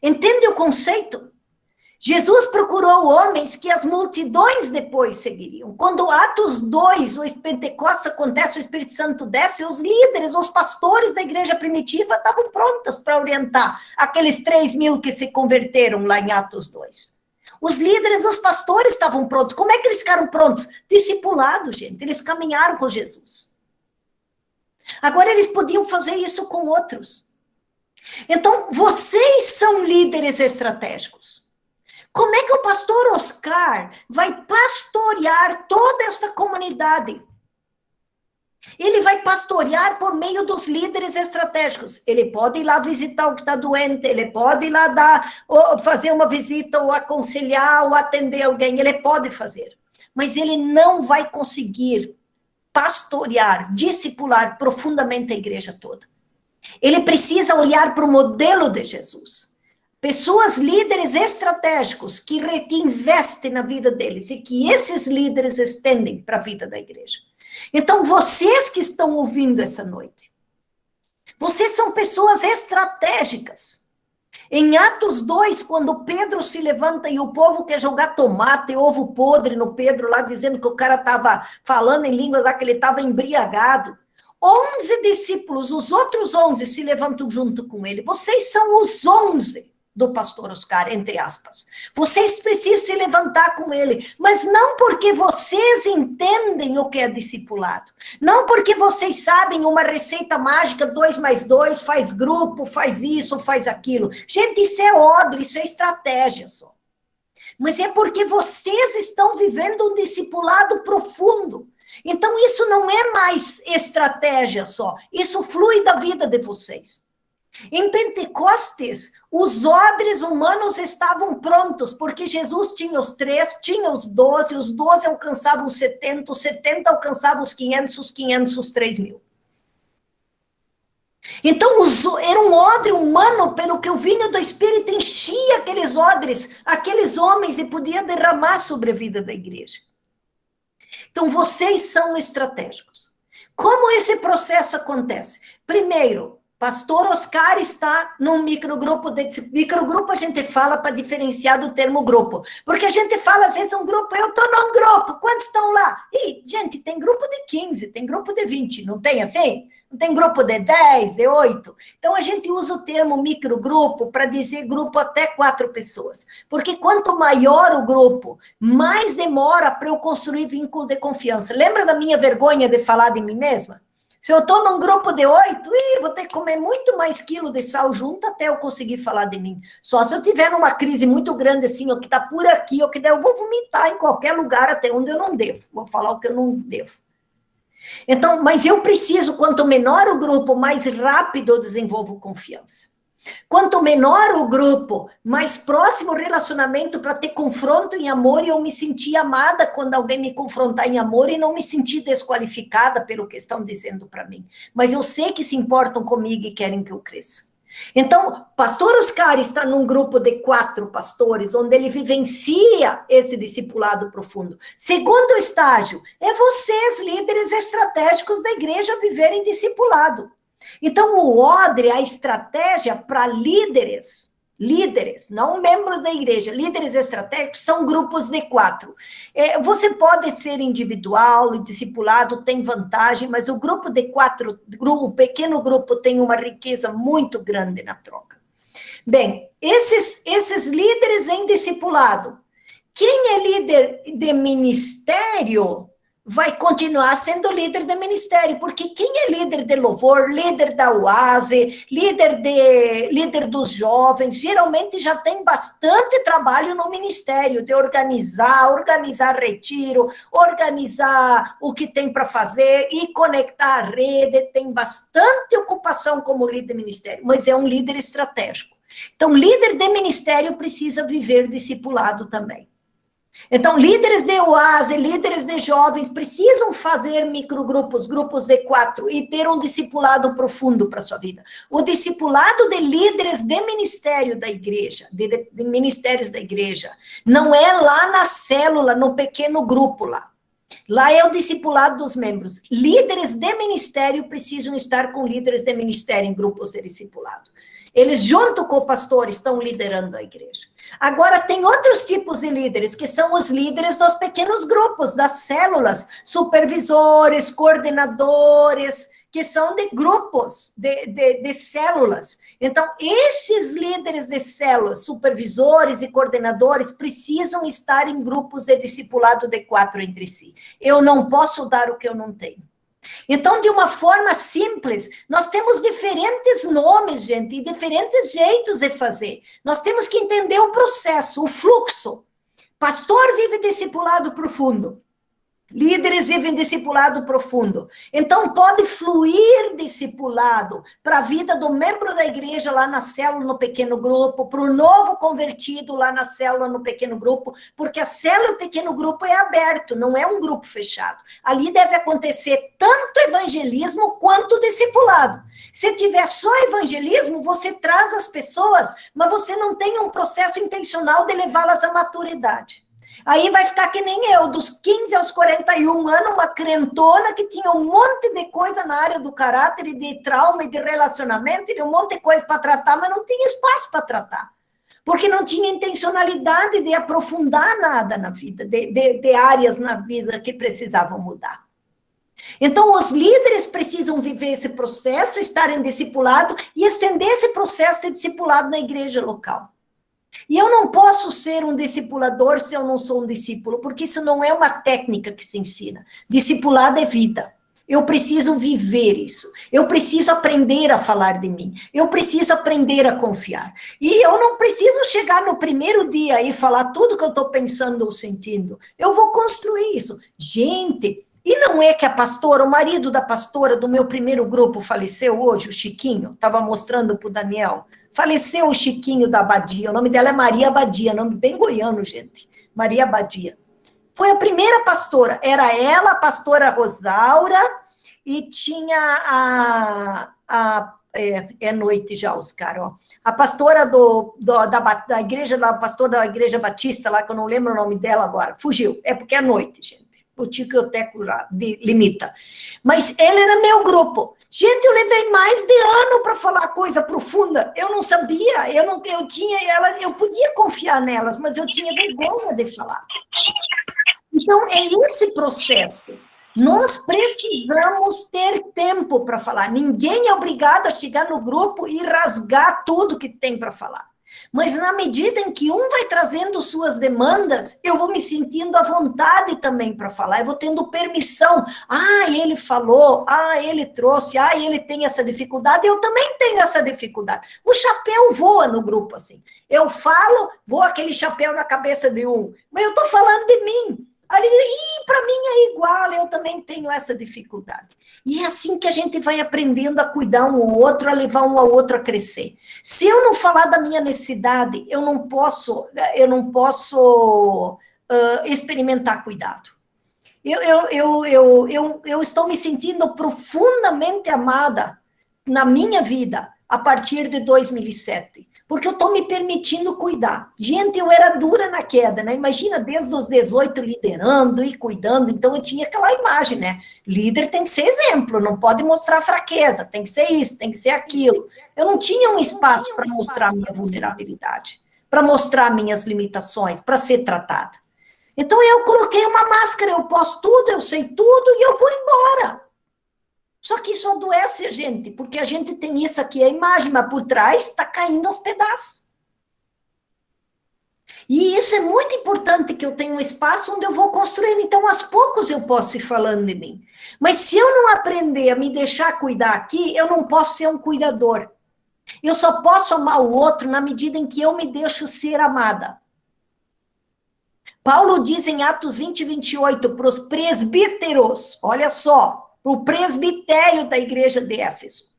Entende o conceito? Jesus procurou homens que as multidões depois seguiriam. Quando Atos 2, o Pentecostes acontece, o Espírito Santo desce, os líderes, os pastores da igreja primitiva estavam prontos para orientar aqueles 3.000 que se converteram lá em Atos 2. Os líderes, os pastores estavam prontos. Como é que eles ficaram prontos? Discipulados, gente. Eles caminharam com Jesus. Agora, eles podiam fazer isso com outros. Então, vocês são líderes estratégicos. Como é que o pastor Oscar vai pastorear toda esta comunidade? Ele vai pastorear por meio dos líderes estratégicos. Ele pode ir lá visitar o que está doente, ele pode ir lá fazer uma visita, ou aconselhar, ou atender alguém, ele pode fazer. Mas ele não vai conseguir pastorear, discipular profundamente a igreja toda. Ele precisa olhar para o modelo de Jesus. Pessoas, líderes estratégicos, que investem na vida deles, e que esses líderes estendem para a vida da igreja. Então, vocês que estão ouvindo essa noite, vocês são pessoas estratégicas. Em Atos 2, quando Pedro se levanta e o povo quer jogar tomate, ovo podre no Pedro, lá dizendo que o cara estava falando em línguas, lá que ele estava embriagado, 11 discípulos, os outros 11 se levantam junto com ele. Vocês são os 11 do pastor Oscar, entre aspas. Vocês precisam se levantar com ele, mas não porque vocês entendem o que é discipulado, não porque vocês sabem uma receita mágica, 2 mais 2, faz grupo, faz isso, faz aquilo. Gente, isso é odre, isso é estratégia só. Mas é porque vocês estão vivendo um discipulado profundo. Então, isso não é mais estratégia só, isso flui da vida de vocês. Em Pentecostes, os odres humanos estavam prontos, porque Jesus tinha os 3, tinha os 12 alcançavam os 70, os 70 alcançavam os 500 os 3.000. Então, era um odre humano, pelo que o vinho do Espírito enchia aqueles odres, aqueles homens, e podia derramar sobre a vida da igreja. Então, vocês são estratégicos. Como esse processo acontece? Primeiro, pastor Oscar está num microgrupo. Microgrupo a gente fala para diferenciar do termo grupo. Porque a gente fala, às vezes, um grupo, eu estou num grupo, quantos estão lá? E, gente, tem grupo de 15, tem grupo de 20, não tem assim? Não tem grupo de 10, de 8? Então, a gente usa o termo microgrupo para dizer grupo até 4 pessoas. Porque quanto maior o grupo, mais demora para eu construir vínculo de confiança. Lembra da minha vergonha de falar de mim mesma? Se eu estou num grupo de 8, vou ter que comer muito mais quilo de sal junto até eu conseguir falar de mim. Só se eu tiver numa crise muito grande, assim, o que está por aqui, o que eu vou vomitar em qualquer lugar até onde eu não devo. Vou falar o que eu não devo. Então, mas eu preciso, quanto menor o grupo, mais rápido eu desenvolvo confiança. Quanto menor o grupo, mais próximo o relacionamento para ter confronto em amor e eu me sentir amada quando alguém me confrontar em amor e não me sentir desqualificada pelo que estão dizendo para mim. Mas eu sei que se importam comigo e querem que eu cresça. Então, pastor Oscar está num grupo de 4 pastores, onde ele vivencia esse discipulado profundo. Segundo estágio, é vocês, líderes estratégicos da igreja, viverem discipulado. Então, o ODRE, a estratégia para líderes, não membros da igreja, líderes estratégicos, são grupos de 4. Você pode ser individual e discipulado, tem vantagem, mas o grupo de 4, o pequeno grupo tem uma riqueza muito grande na troca. Bem, esses líderes em discipulado, quem é líder de ministério vai continuar sendo líder de ministério, porque quem é líder de louvor, líder da UASE, líder dos jovens, geralmente já tem bastante trabalho no ministério, de organizar retiro, organizar o que tem para fazer e conectar a rede, tem bastante ocupação como líder de ministério, mas é um líder estratégico. Então, líder de ministério precisa viver discipulado também. Então, líderes de UASE, líderes de jovens, precisam fazer microgrupos, grupos de 4, e ter um discipulado profundo para a sua vida. O discipulado de líderes de ministério da igreja, de ministérios da igreja, não é lá na célula, no pequeno grupo lá. Lá é o discipulado dos membros. Líderes de ministério precisam estar com líderes de ministério em grupos de discipulado. Eles, junto com o pastor, estão liderando a igreja. Agora, tem outros tipos de líderes, que são os líderes dos pequenos grupos, das células, supervisores, coordenadores, que são de grupos, de células. Então, esses líderes de células, supervisores e coordenadores, precisam estar em grupos de discipulado de 4 entre si. Eu não posso dar o que eu não tenho. Então, de uma forma simples, nós temos diferentes nomes, gente, e diferentes jeitos de fazer. Nós temos que entender o processo, o fluxo. Pastor vive discipulado profundo. Líderes vivem discipulado profundo. Então, pode fluir discipulado para a vida do membro da igreja lá na célula, no pequeno grupo, para o novo convertido lá na célula, no pequeno grupo, porque a célula e o pequeno grupo é aberto, não é um grupo fechado. Ali deve acontecer tanto evangelismo quanto discipulado. Se tiver só evangelismo, você traz as pessoas, mas você não tem um processo intencional de levá-las à maturidade. Aí vai ficar que nem eu, dos 15 aos 41 anos, uma crentona que tinha um monte de coisa na área do caráter e de trauma e de relacionamento, e um monte de coisa para tratar, mas não tinha espaço para tratar. Porque não tinha intencionalidade de aprofundar nada na vida, de áreas na vida que precisavam mudar. Então, os líderes precisam viver esse processo, estarem discipulados e estender esse processo de discipulado na igreja local. E eu não posso ser um discipulador se eu não sou um discípulo, porque isso não é uma técnica que se ensina. Discipulado é vida. Eu preciso viver isso. Eu preciso aprender a falar de mim. Eu preciso aprender a confiar. E eu não preciso chegar no primeiro dia e falar tudo que eu estou pensando ou sentindo. Eu vou construir isso. Gente, e não é que a pastora, o marido da pastora do meu primeiro grupo faleceu hoje, o Chiquinho, estava mostrando para o Daniel. Faleceu o Chiquinho da Abadia, o nome dela é Maria Abadia, nome bem goiano, gente. Maria Abadia. Foi a primeira pastora, era ela, a pastora Rosaura, e tinha é noite já, Oscar, ó. A pastora da igreja, da pastora da igreja batista lá, que eu não lembro o nome dela agora, fugiu, é porque é noite, gente. O tiquioteco lá limita. Mas ela era meu grupo. Gente, eu levei mais de ano para falar coisa profunda. Eu não sabia, eu podia confiar nelas, mas eu tinha vergonha de falar. Então, é esse processo. Nós precisamos ter tempo para falar. Ninguém é obrigado a chegar no grupo e rasgar tudo que tem para falar. Mas na medida em que um vai trazendo suas demandas, eu vou me sentindo à vontade também para falar, eu vou tendo permissão. Ah, ele falou, ele trouxe, ele tem essa dificuldade, eu também tenho essa dificuldade. O chapéu voa no grupo assim. Eu falo, voa aquele chapéu na cabeça de um, mas eu estou falando de mim. Ali, para mim é igual, eu também tenho essa dificuldade. E é assim que a gente vai aprendendo a cuidar um ao outro, a levar um ao outro a crescer. Se eu não falar da minha necessidade, eu não posso experimentar cuidado. Eu estou me sentindo profundamente amada na minha vida a partir de 2007. Porque eu estou me permitindo cuidar. Gente, eu era dura na queda, né? Imagina, desde os 18 liderando e cuidando, então eu tinha aquela imagem, né? Líder tem que ser exemplo, não pode mostrar fraqueza, tem que ser isso, tem que ser aquilo. Eu não tinha um espaço para mostrar minha vulnerabilidade, para mostrar minhas limitações, para ser tratada. Então eu coloquei uma máscara, eu posso tudo, eu sei tudo e eu vou embora. Só que isso adoece a gente, porque a gente tem isso aqui, a imagem, mas por trás está caindo aos pedaços. E isso é muito importante, que eu tenha um espaço onde eu vou construindo, então aos poucos eu posso ir falando de mim. Mas se eu não aprender a me deixar cuidar aqui, eu não posso ser um cuidador. Eu só posso amar o outro na medida em que eu me deixo ser amada. Paulo diz em Atos 20, 28, para os presbíteros, olha só, o presbitério da igreja de Éfeso.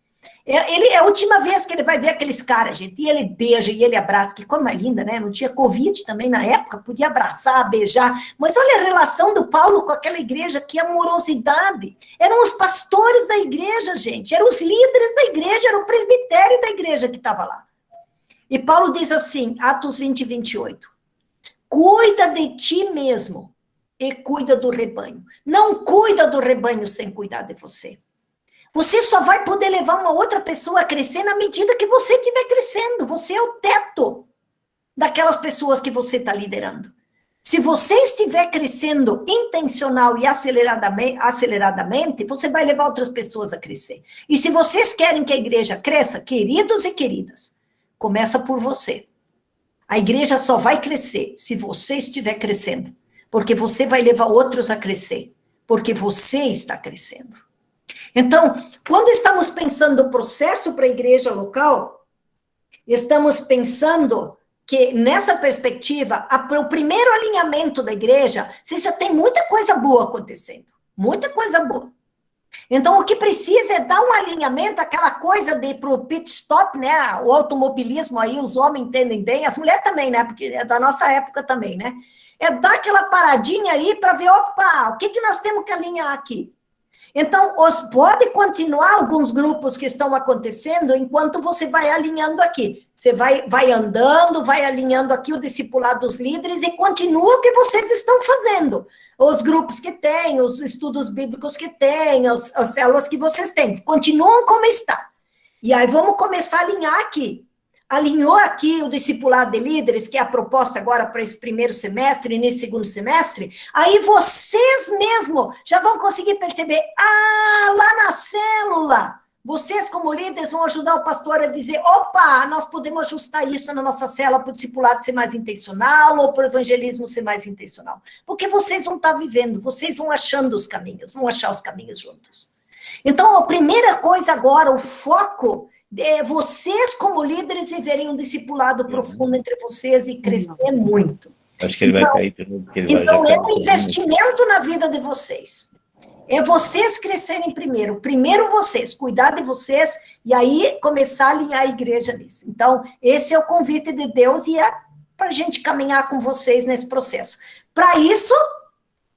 É a última vez que ele vai ver aqueles caras, gente, e ele beija e ele abraça, que coisa mais linda, né? Não tinha Covid também na época, podia abraçar, beijar, mas olha a relação do Paulo com aquela igreja, que amorosidade. Eram os pastores da igreja, gente, eram os líderes da igreja, era o presbitério da igreja que estava lá. E Paulo diz assim, Atos 20, 28, cuida de ti mesmo, e cuida do rebanho. Não cuida do rebanho sem cuidar de você. Você só vai poder levar uma outra pessoa a crescer na medida que você estiver crescendo. Você é o teto daquelas pessoas que você está liderando. Se você estiver crescendo intencional e aceleradamente, você vai levar outras pessoas a crescer. E se vocês querem que a igreja cresça, queridos e queridas, começa por você. A igreja só vai crescer se você estiver crescendo. Porque você vai levar outros a crescer, porque você está crescendo. Então, quando estamos pensando o processo para a igreja local, estamos pensando que, nessa perspectiva, o primeiro alinhamento da igreja, você já tem muita coisa boa acontecendo, muita coisa boa. Então, o que precisa é dar um alinhamento, aquela coisa de ir para o pit stop, né? O automobilismo aí, os homens entendem bem, as mulheres também, né? Porque é da nossa época também, né? É dar aquela paradinha aí para ver, opa, o que nós temos que alinhar aqui? Então, pode continuar alguns grupos que estão acontecendo enquanto você vai alinhando aqui. Você vai andando, vai alinhando aqui o discipulado dos líderes e continua o que vocês estão fazendo. Os grupos que têm, os estudos bíblicos que têm, as células que vocês têm. Continuam como está. E aí vamos começar a alinhar aqui. Alinhou aqui o discipulado de líderes, que é a proposta agora para esse primeiro semestre e nesse segundo semestre, aí vocês mesmos já vão conseguir perceber, lá na célula, vocês como líderes vão ajudar o pastor a dizer, opa, nós podemos ajustar isso na nossa célula para o discipulado ser mais intencional ou para o evangelismo ser mais intencional. Porque vocês vão estar vivendo, vocês vão achando os caminhos, vão achar os caminhos juntos. Então, a primeira coisa agora, o foco vocês, como líderes, viverem um discipulado profundo entre vocês e crescer muito. Acho que ele vai cair de novo. Então, é um investimento na vida de vocês. É vocês crescerem primeiro. Primeiro vocês, cuidar de vocês, e aí começar a alinhar a igreja nisso. Então, esse é o convite de Deus e é para a gente caminhar com vocês nesse processo. Para isso,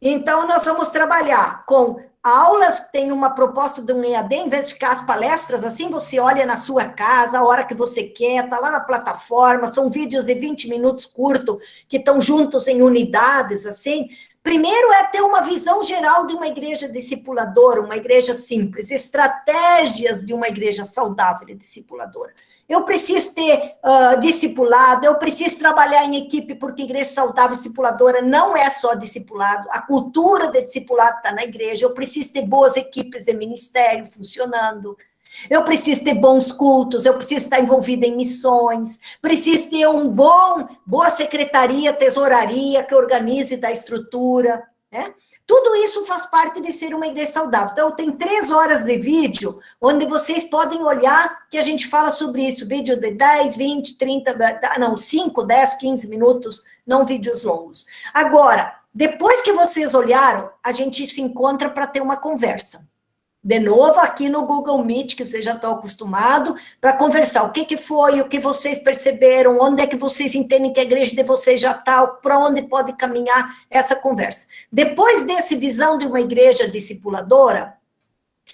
então, nós vamos trabalhar com aulas, tem uma proposta do EAD, em vez de ficar as palestras, assim, você olha na sua casa, a hora que você quer, está lá na plataforma, são vídeos de 20 minutos curto, que estão juntos em unidades, assim. Primeiro é ter uma visão geral de uma igreja discipuladora, uma igreja simples, estratégias de uma igreja saudável e discipuladora. Eu preciso ter discipulado, eu preciso trabalhar em equipe, porque igreja saudável discipuladora não é só discipulado, a cultura de discipulado está na igreja, eu preciso ter boas equipes de ministério funcionando. Eu preciso ter bons cultos, eu preciso estar envolvida em missões, preciso ter boa secretaria, tesouraria, que organize da estrutura, né? Tudo isso faz parte de ser uma igreja saudável. Então, tem 3 horas de vídeo, onde vocês podem olhar, que a gente fala sobre isso, vídeo de 10, 20, 30, não, 5, 10, 15 minutos, não vídeos longos. Agora, depois que vocês olharam, a gente se encontra para ter uma conversa. De novo, aqui no Google Meet, que vocês já estão acostumados, para conversar o que foi, o que vocês perceberam, onde é que vocês entendem que a igreja de vocês já está, para onde pode caminhar essa conversa. Depois dessa visão de uma igreja discipuladora,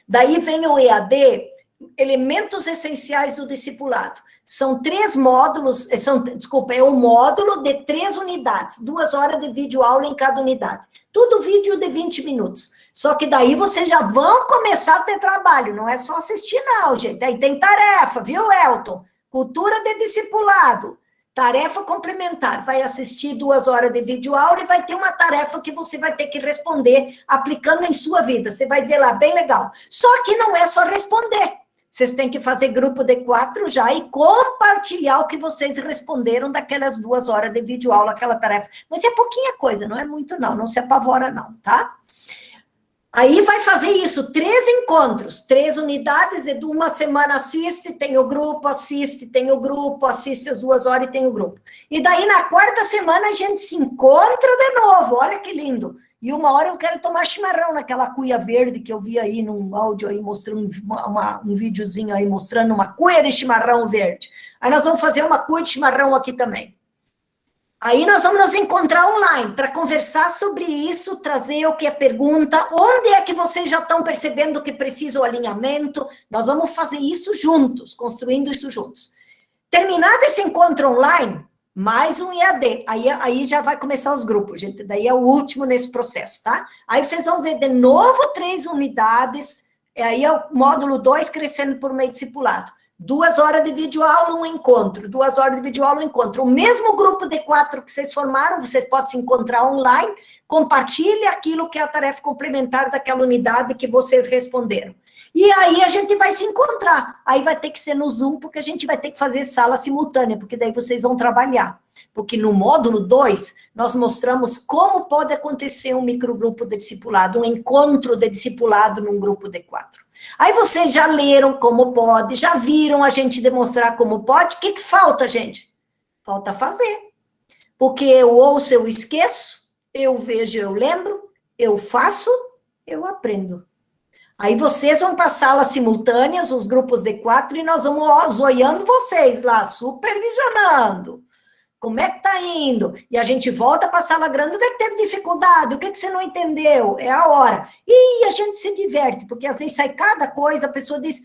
daí vem o EAD, elementos essenciais do discipulado. São 3 módulos, é um módulo de 3 unidades, 2 horas de vídeo aula em cada unidade. Tudo vídeo de 20 minutos. Só que daí vocês já vão começar a ter trabalho, não é só assistir não, gente. Aí tem tarefa, viu, Elton? Cultura de discipulado, tarefa complementar. Vai assistir 2 horas de videoaula e vai ter uma tarefa que você vai ter que responder aplicando em sua vida. Você vai ver lá, bem legal. Só que não é só responder. Vocês têm que fazer grupo de 4 já e compartilhar o que vocês responderam daquelas 2 horas de videoaula, aquela tarefa. Mas é pouquinha coisa, não é muito não se apavora não, tá? Aí vai fazer isso, 3 encontros, 3 unidades, e de uma semana assiste, tem o grupo, assiste, tem o grupo, assiste as 2 horas e tem o grupo. E daí na 4ª semana a gente se encontra de novo, olha que lindo. E 1 hora eu quero tomar chimarrão naquela cuia verde que eu vi aí num áudio aí, mostrando um videozinho aí, mostrando uma cuia de chimarrão verde. Aí nós vamos fazer uma cuia de chimarrão aqui também. Aí nós vamos nos encontrar online para conversar sobre isso, trazer o que é pergunta, onde é que vocês já estão percebendo que precisa o alinhamento. Nós vamos fazer isso juntos, construindo isso juntos. Terminado esse encontro online, mais um EAD. Aí já vai começar os grupos, gente. Daí é o último nesse processo, tá? Aí vocês vão ver de novo 3 unidades, aí é o módulo 2 crescendo por meio discipulado. 2 horas de videoaula, um encontro. 2 horas de videoaula, um encontro. O mesmo grupo de 4 que vocês formaram, vocês podem se encontrar online, compartilhe aquilo que é a tarefa complementar daquela unidade que vocês responderam. E aí a gente vai se encontrar. Aí vai ter que ser no Zoom, porque a gente vai ter que fazer sala simultânea, porque daí vocês vão trabalhar. Porque no módulo 2, nós mostramos como pode acontecer um microgrupo de discipulado, um encontro de discipulado num grupo de 4. Aí vocês já leram como pode, já viram a gente demonstrar como pode. O que falta, gente? Falta fazer. Porque eu ouço, eu esqueço, eu vejo, eu lembro, eu faço, eu aprendo. Aí vocês vão para salas simultâneas, os grupos de 4, e nós vamos zoiando vocês lá, supervisionando. Como é que tá indo? E a gente volta para a sala grande, onde é que teve dificuldade? O que você não entendeu? É a hora. E a gente se diverte, porque às vezes sai cada coisa, a pessoa diz,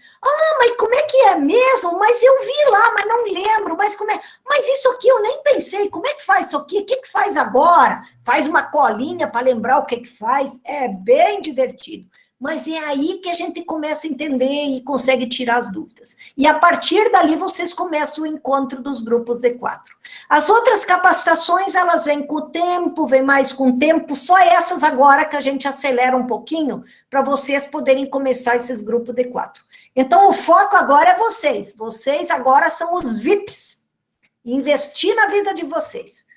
mas como é que é mesmo? Mas eu vi lá, mas não lembro, mas como é? Mas isso aqui eu nem pensei, como é que faz isso aqui? O que faz agora? Faz uma colinha para lembrar o que faz? É bem divertido. Mas é aí que a gente começa a entender e consegue tirar as dúvidas. E a partir dali vocês começam o encontro dos grupos de 4. As outras capacitações, elas vêm com o tempo, vêm mais com o tempo, só essas agora que a gente acelera um pouquinho, para vocês poderem começar esses grupos de 4. Então, o foco agora é vocês. Vocês agora são os VIPs. Investir na vida de vocês.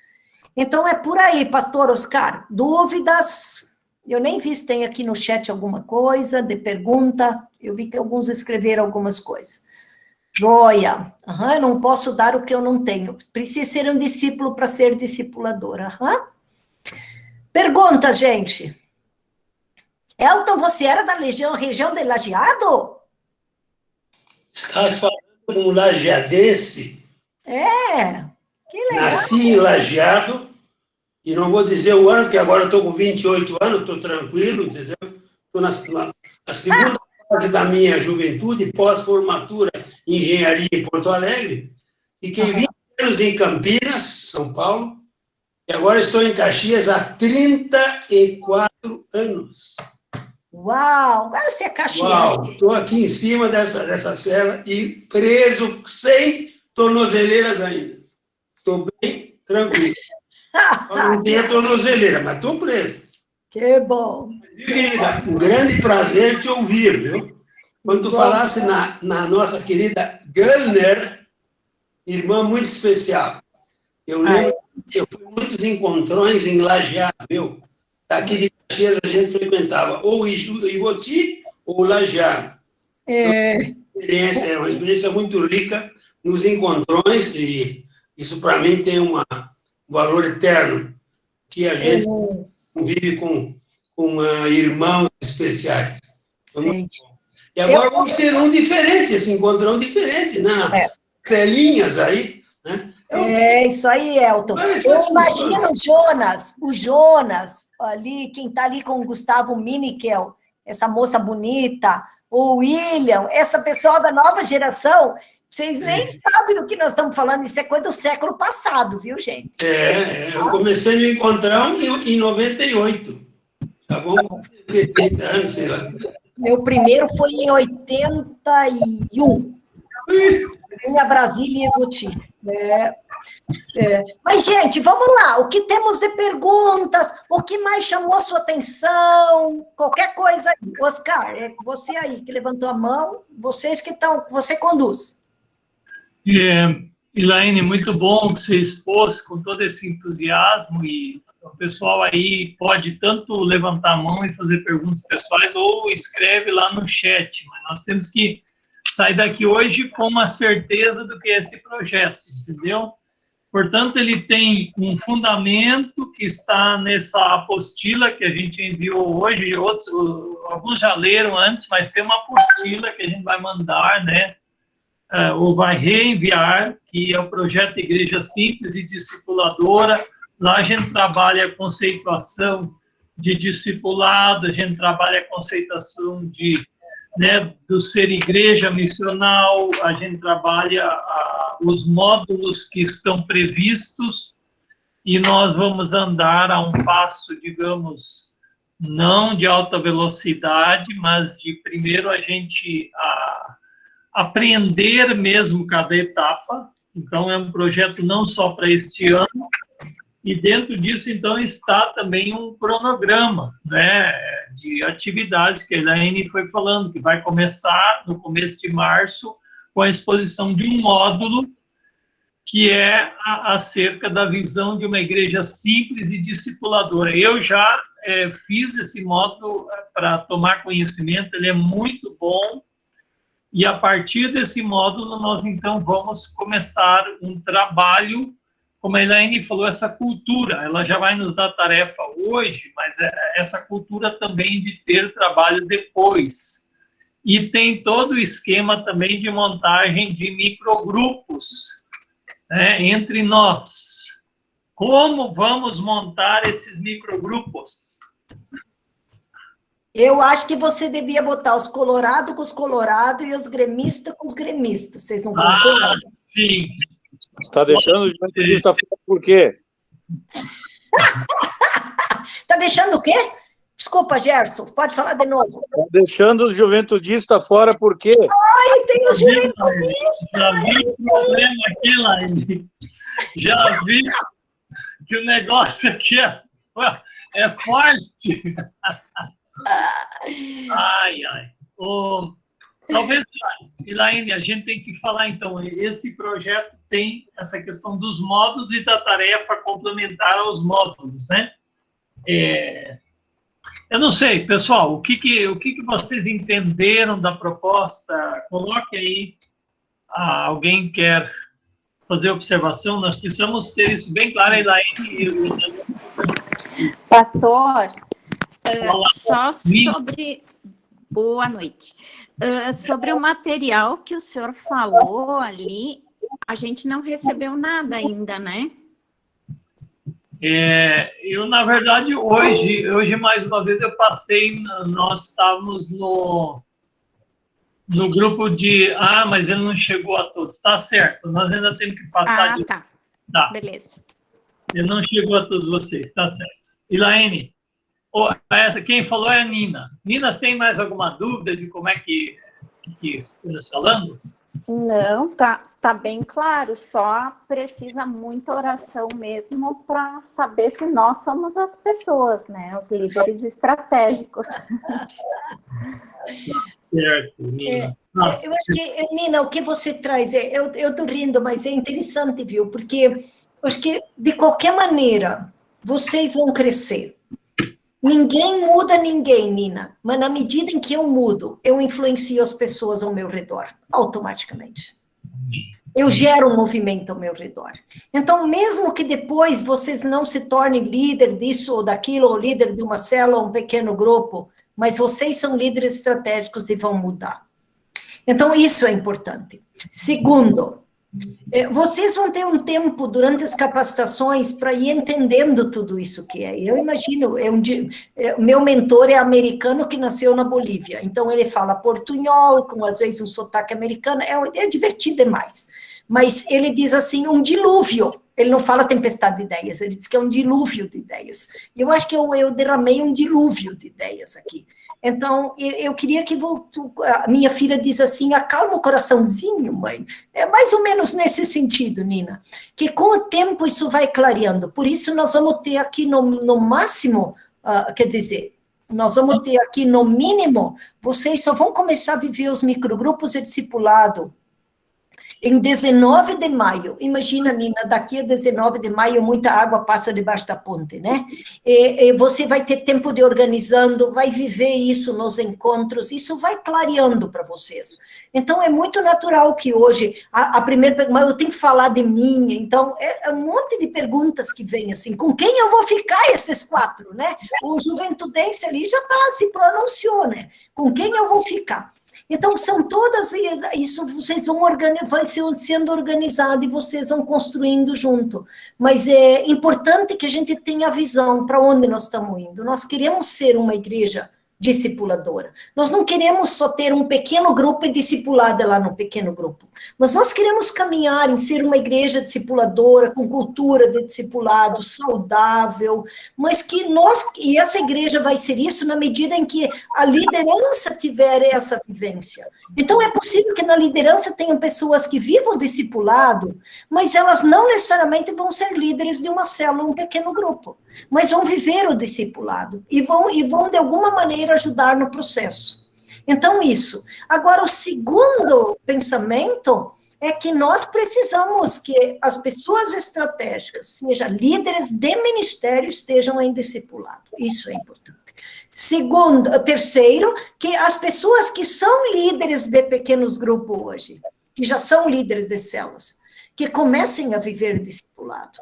Então, é por aí, pastor Oscar. Dúvidas? Eu nem vi se tem aqui no chat alguma coisa de pergunta. Eu vi que alguns escreveram algumas coisas. Joia. Eu não posso dar o que eu não tenho. Preciso ser um discípulo para ser discipuladora. Pergunta, gente. Elton, você era da região de Lajeado? Estás falando com um lajeadense? É, que legal. Nasci em Lajeado. E não vou dizer o ano, porque agora eu estou com 28 anos, estou tranquilo, entendeu? Estou na segunda fase da minha juventude, pós-formatura em engenharia em Porto Alegre. Fiquei 20 anos em Campinas, São Paulo, e agora estou em Caxias há 34 anos. Uau, agora você é caxiense. Uau, estou aqui em cima dessa serra e preso sem tornozeleiras ainda. Estou bem tranquilo. Não tenho a tornozeleira, mas estou preso. Que bom. Querida, um grande prazer te ouvir, viu? Quando tu falasse na nossa querida Gellner, irmã muito especial, eu lembro que eu fui muitos encontrões em Lajeado, viu? Daqui de Caxias a gente frequentava ou Ivoti ou Lajeado. É, Era uma experiência muito rica nos encontrões, e isso para mim tem um valor eterno, que a gente convive com irmãos especiais. sim. E agora vamos ter um diferente, esse encontrão diferente, né? Celinhas aí, né? É isso aí, Elton. Eu imagino o Jonas, ali, quem está ali com o Gustavo Minikel, essa moça bonita, o William, essa pessoa da nova geração, vocês nem sabem do que nós estamos falando, isso é coisa do século passado, viu, gente? Eu comecei no encontrão em 98. Tá bom? 30 anos, sei lá. Meu primeiro foi em 81. Em Brasília e Ivoti. Mas, gente, vamos lá. O que temos de perguntas? O que mais chamou a sua atenção? Qualquer coisa aí. Oscar, é você aí que levantou a mão. Vocês que estão... Você conduz. Elaine, muito bom que você expôs com todo esse entusiasmo, e o pessoal aí pode tanto levantar a mão e fazer perguntas pessoais ou escreve lá no chat, mas nós temos que sair daqui hoje com uma certeza do que é esse projeto, entendeu? Portanto, ele tem um fundamento que está nessa apostila que a gente enviou hoje, alguns já leram antes, mas tem uma apostila que a gente vai mandar, né? Ou vai reenviar, que é o projeto Igreja Simples e Discipuladora. Lá a gente trabalha a conceituação de discipulado, a gente trabalha a conceituação do ser igreja missional, a gente trabalha os módulos que estão previstos, e nós vamos andar a um passo, digamos, não de alta velocidade, mas de primeiro a gente aprender mesmo cada etapa. Então, é um projeto não só para este ano, e dentro disso, então, está também um cronograma, né, de atividades que a Elaine foi falando, que vai começar no começo de março, com a exposição de um módulo que é acerca da visão de uma igreja simples e discipuladora. Eu já fiz esse módulo para tomar conhecimento, ele é muito bom, e a partir desse módulo nós, então, vamos começar um trabalho, como a Elaine falou, essa cultura, ela já vai nos dar tarefa hoje, mas essa cultura também de ter trabalho depois. E tem todo o esquema também de montagem de microgrupos, né, entre nós. Como vamos montar esses microgrupos? Eu acho que você devia botar os colorados com os colorados e os gremistas com os gremistas. Vocês não concordam? Sim. Está deixando o Juventude fora por quê? Está deixando o quê? Desculpa, Gerson, pode falar de novo. Está deixando o juventudista fora por quê? Ai, tem os juventudistas. Já vi o problema aqui, Laine. Já vi que o negócio aqui é forte. Ai. Talvez, Elaine, a gente tem que falar, então, esse projeto tem essa questão dos módulos e da tarefa complementar aos módulos, né? Eu não sei, pessoal, o que vocês entenderam da proposta? Coloque aí, alguém quer fazer observação? Nós precisamos ter isso bem claro, Elaine. Pastor, só sobre... Boa noite. Sobre o material que o senhor falou ali, a gente não recebeu nada ainda, né? Eu, na verdade, hoje mais uma vez, eu passei, nós estávamos no grupo de... mas ele não chegou a todos. Está certo, nós ainda temos que passar... Tá. Beleza. Ele não chegou a todos vocês, está certo. Elaine, quem falou é a Nina. Nina, você tem mais alguma dúvida de como é que estamos falando? Não, tá bem claro, só precisa muita oração mesmo para saber se nós somos as pessoas, né? Os líderes estratégicos. certo, Nina. Eu acho que, Nina, o que você traz, eu estou rindo, mas é interessante, viu? Porque eu acho que, de qualquer maneira, vocês vão crescer. Ninguém muda ninguém, Nina, mas na medida em que eu mudo, eu influencio as pessoas ao meu redor, automaticamente. Eu gero um movimento ao meu redor. Então, mesmo que depois vocês não se tornem líder disso ou daquilo, ou líder de uma célula, ou um pequeno grupo, mas vocês são líderes estratégicos e vão mudar. Então, isso é importante. Segundo, vocês vão ter um tempo durante as capacitações para ir entendendo tudo isso que é. Eu imagino, meu mentor é americano que nasceu na Bolívia, então ele fala portunhol, com às vezes um sotaque americano, é divertido demais. Mas ele diz assim, um dilúvio. Ele não fala tempestade de ideias, ele diz que é um dilúvio de ideias. E eu acho que eu derramei um dilúvio de ideias aqui. Então, eu queria que a minha filha diz assim, acalma o coraçãozinho, mãe. É mais ou menos nesse sentido, Nina, que com o tempo isso vai clareando. Por isso, nós vamos ter aqui no máximo, quer dizer, nós vamos ter aqui no mínimo, vocês só vão começar a viver os microgrupos e discipulado em 19 de maio, imagina, Nina, daqui a 19 de maio, muita água passa debaixo da ponte, né? E você vai ter tempo de organizando, vai viver isso nos encontros, isso vai clareando para vocês. Então, é muito natural que hoje, a primeira pergunta, eu tenho que falar de mim, então, é um monte de perguntas que vem, assim, com quem eu vou ficar esses 4, né? O Juventudense ali já se pronunciou, né? Com quem eu vou ficar? Então, são todas, isso vocês vão vai sendo organizado e vocês vão construindo junto. Mas é importante que a gente tenha a visão para onde nós estamos indo. Nós queremos ser uma igreja discipuladora. Nós não queremos só ter um pequeno grupo e discipulada lá no pequeno grupo, mas nós queremos caminhar em ser uma igreja discipuladora, com cultura de discipulado, saudável, mas e essa igreja vai ser isso na medida em que a liderança tiver essa vivência. Então, é possível que na liderança tenham pessoas que vivam o discipulado, mas elas não necessariamente vão ser líderes de uma célula, um pequeno grupo, mas vão viver o discipulado e vão de alguma maneira ajudar no processo. Então, isso. Agora, o segundo pensamento é que nós precisamos que as pessoas estratégicas, sejam líderes de ministério, estejam em discipulado. Isso é importante. Terceiro, que as pessoas que são líderes de pequenos grupos hoje, que já são líderes de células, que comecem a viver discipulado.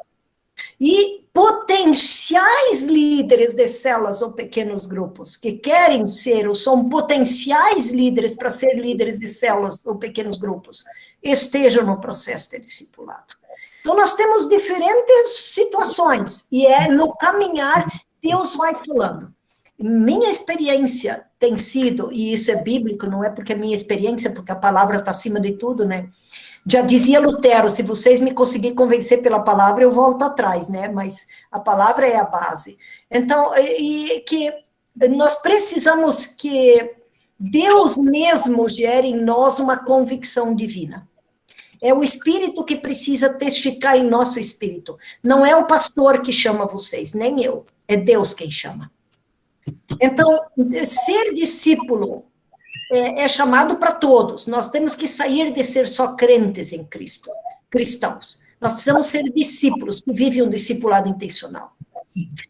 E potenciais líderes de células ou pequenos grupos, que querem ser ou são potenciais líderes para ser líderes de células ou pequenos grupos, estejam no processo de discipulado. Então, nós temos diferentes situações, e no caminhar, Deus vai falando. Minha experiência tem sido, e isso é bíblico, não é porque é minha experiência, porque a palavra está acima de tudo, né? Já dizia Lutero, se vocês me conseguirem convencer pela palavra, eu volto atrás, né? Mas a palavra é a base. Então, que nós precisamos que Deus mesmo gere em nós uma convicção divina. É o Espírito que precisa testificar em nosso espírito. Não é o pastor que chama vocês, nem eu. É Deus quem chama. Então, ser discípulo é chamado para todos. Nós temos que sair de ser só crentes em Cristo, cristãos. Nós precisamos ser discípulos que vivem um discipulado intencional.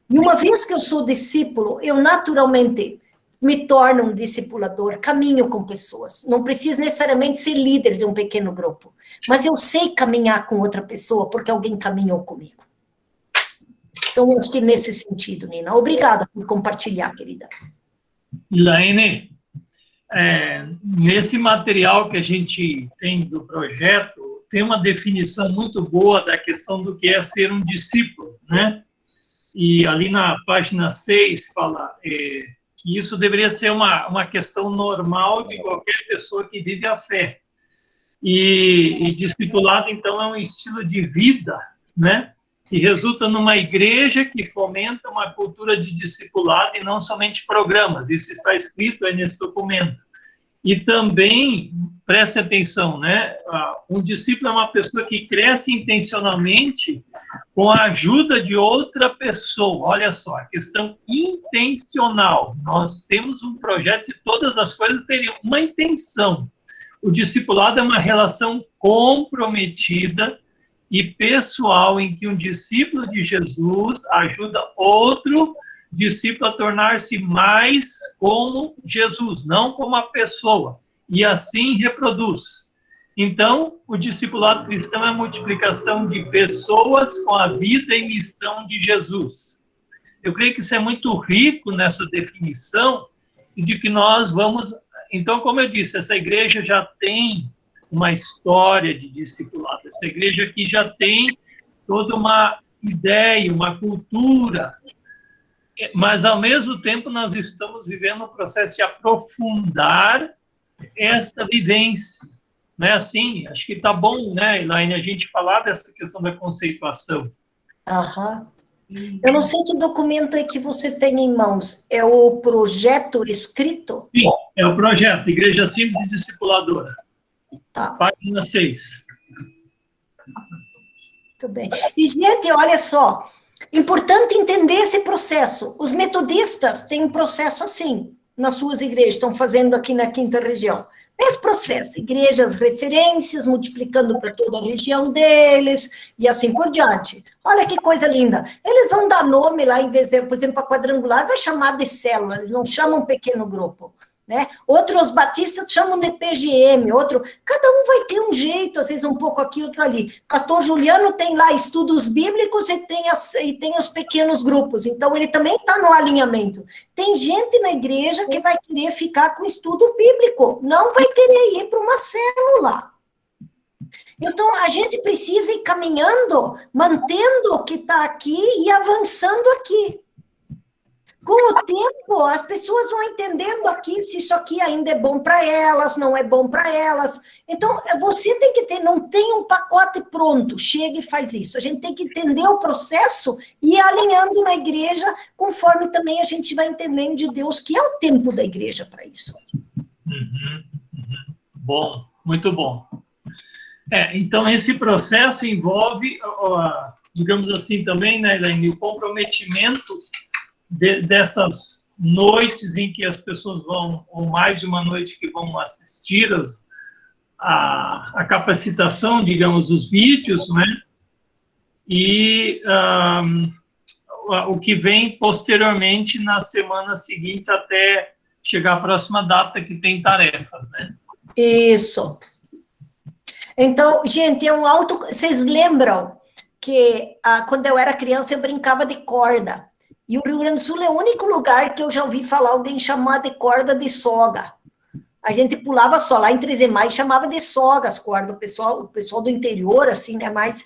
E uma vez que eu sou discípulo, eu naturalmente me torno um discipulador, caminho com pessoas. Não preciso necessariamente ser líder de um pequeno grupo, mas eu sei caminhar com outra pessoa porque alguém caminhou comigo. Então, eu acho que nesse sentido, Nina. Obrigada por compartilhar, querida. Elaine, nesse material que a gente tem do projeto, tem uma definição muito boa da questão do que é ser um discípulo, né? E ali na página 6 fala que isso deveria ser uma questão normal de qualquer pessoa que vive a fé. E discipulado, então, é um estilo de vida, né? Que resulta numa igreja que fomenta uma cultura de discipulado e não somente programas. Isso está escrito aí nesse documento. E também, preste atenção, né? Um discípulo é uma pessoa que cresce intencionalmente com a ajuda de outra pessoa. Olha só, a questão intencional. Nós temos um projeto e todas as coisas teriam uma intenção. O discipulado é uma relação comprometida e pessoal em que um discípulo de Jesus ajuda outro discípulo a tornar-se mais como Jesus, não como a pessoa, e assim reproduz. Então, o discipulado cristão é a multiplicação de pessoas com a vida e missão de Jesus. Eu creio que isso é muito rico nessa definição, de que nós vamos... Então, como eu disse, essa igreja já tem uma história de discipulado, essa igreja aqui já tem toda uma ideia, uma cultura, mas, ao mesmo tempo, nós estamos vivendo um processo de aprofundar essa vivência. Né? Assim, acho que está bom, né, Elaine, a gente falar dessa questão da conceituação. Aham. Eu não sei que documento é que você tem em mãos. É o projeto escrito? Sim, é o projeto, Igreja Simples e Discipuladora. Tá. Página 6. Muito bem. E, gente, olha só, importante entender esse processo. Os metodistas têm um processo assim, nas suas igrejas, estão fazendo aqui na Quinta Região. Esse processo, igrejas referências, multiplicando para toda a região deles, e assim por diante. Olha que coisa linda. Eles vão dar nome lá, em vez de, por exemplo, a quadrangular, vai chamar de célula, eles não chamam pequeno grupo. Né? Outros batistas chamam de PGM, cada um vai ter um jeito, às vezes um pouco aqui, outro ali. Pastor Juliano tem lá estudos bíblicos e tem os pequenos grupos, então ele também está no alinhamento. Tem gente na igreja que vai querer ficar com estudo bíblico, não vai querer ir para uma célula. Então, a gente precisa ir caminhando, mantendo o que está aqui e avançando aqui. Com o tempo, as pessoas vão entendendo aqui se isso aqui ainda é bom para elas, não é bom para elas. Então, você tem que ter, não tem um pacote pronto, chega e faz isso. A gente tem que entender o processo e ir alinhando na igreja, conforme também a gente vai entendendo de Deus que é o tempo da igreja para isso. Bom, muito bom. Então, esse processo envolve, digamos assim também, né, Elaine, o comprometimento dessas noites em que as pessoas vão, ou mais de uma noite que vão assistir a capacitação, digamos, os vídeos, né? E o que vem posteriormente nas semanas seguintes até chegar à próxima data que tem tarefas, né? Isso. Então, gente, vocês lembram que quando eu era criança eu brincava de corda? E o Rio Grande do Sul é o único lugar que eu já ouvi falar alguém chamar de corda de soga. A gente pulava só, lá em Trezemais chamava de soga as cordas, o pessoal do interior, assim, né, mas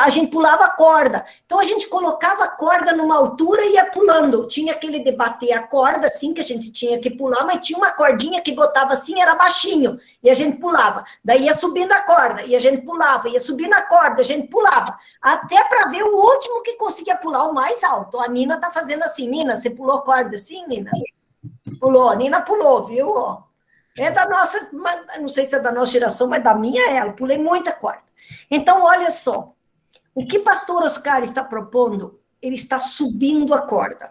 a gente pulava a corda. Então, a gente colocava a corda numa altura e ia pulando. Tinha aquele de bater a corda, assim, que a gente tinha que pular, mas tinha uma cordinha que botava assim, era baixinho, e a gente pulava. Daí ia subindo a corda, e a gente pulava, ia subindo a corda, a gente pulava. Até para ver o último que conseguia pular o mais alto. A Nina tá fazendo assim. Nina, você pulou corda assim, Nina? Pulou, a Nina pulou, viu? É da nossa, não sei se é da nossa geração, mas da minha é ela. Pulei muita corda. Então, olha só. O que pastor Oscar está propondo, ele está subindo a corda.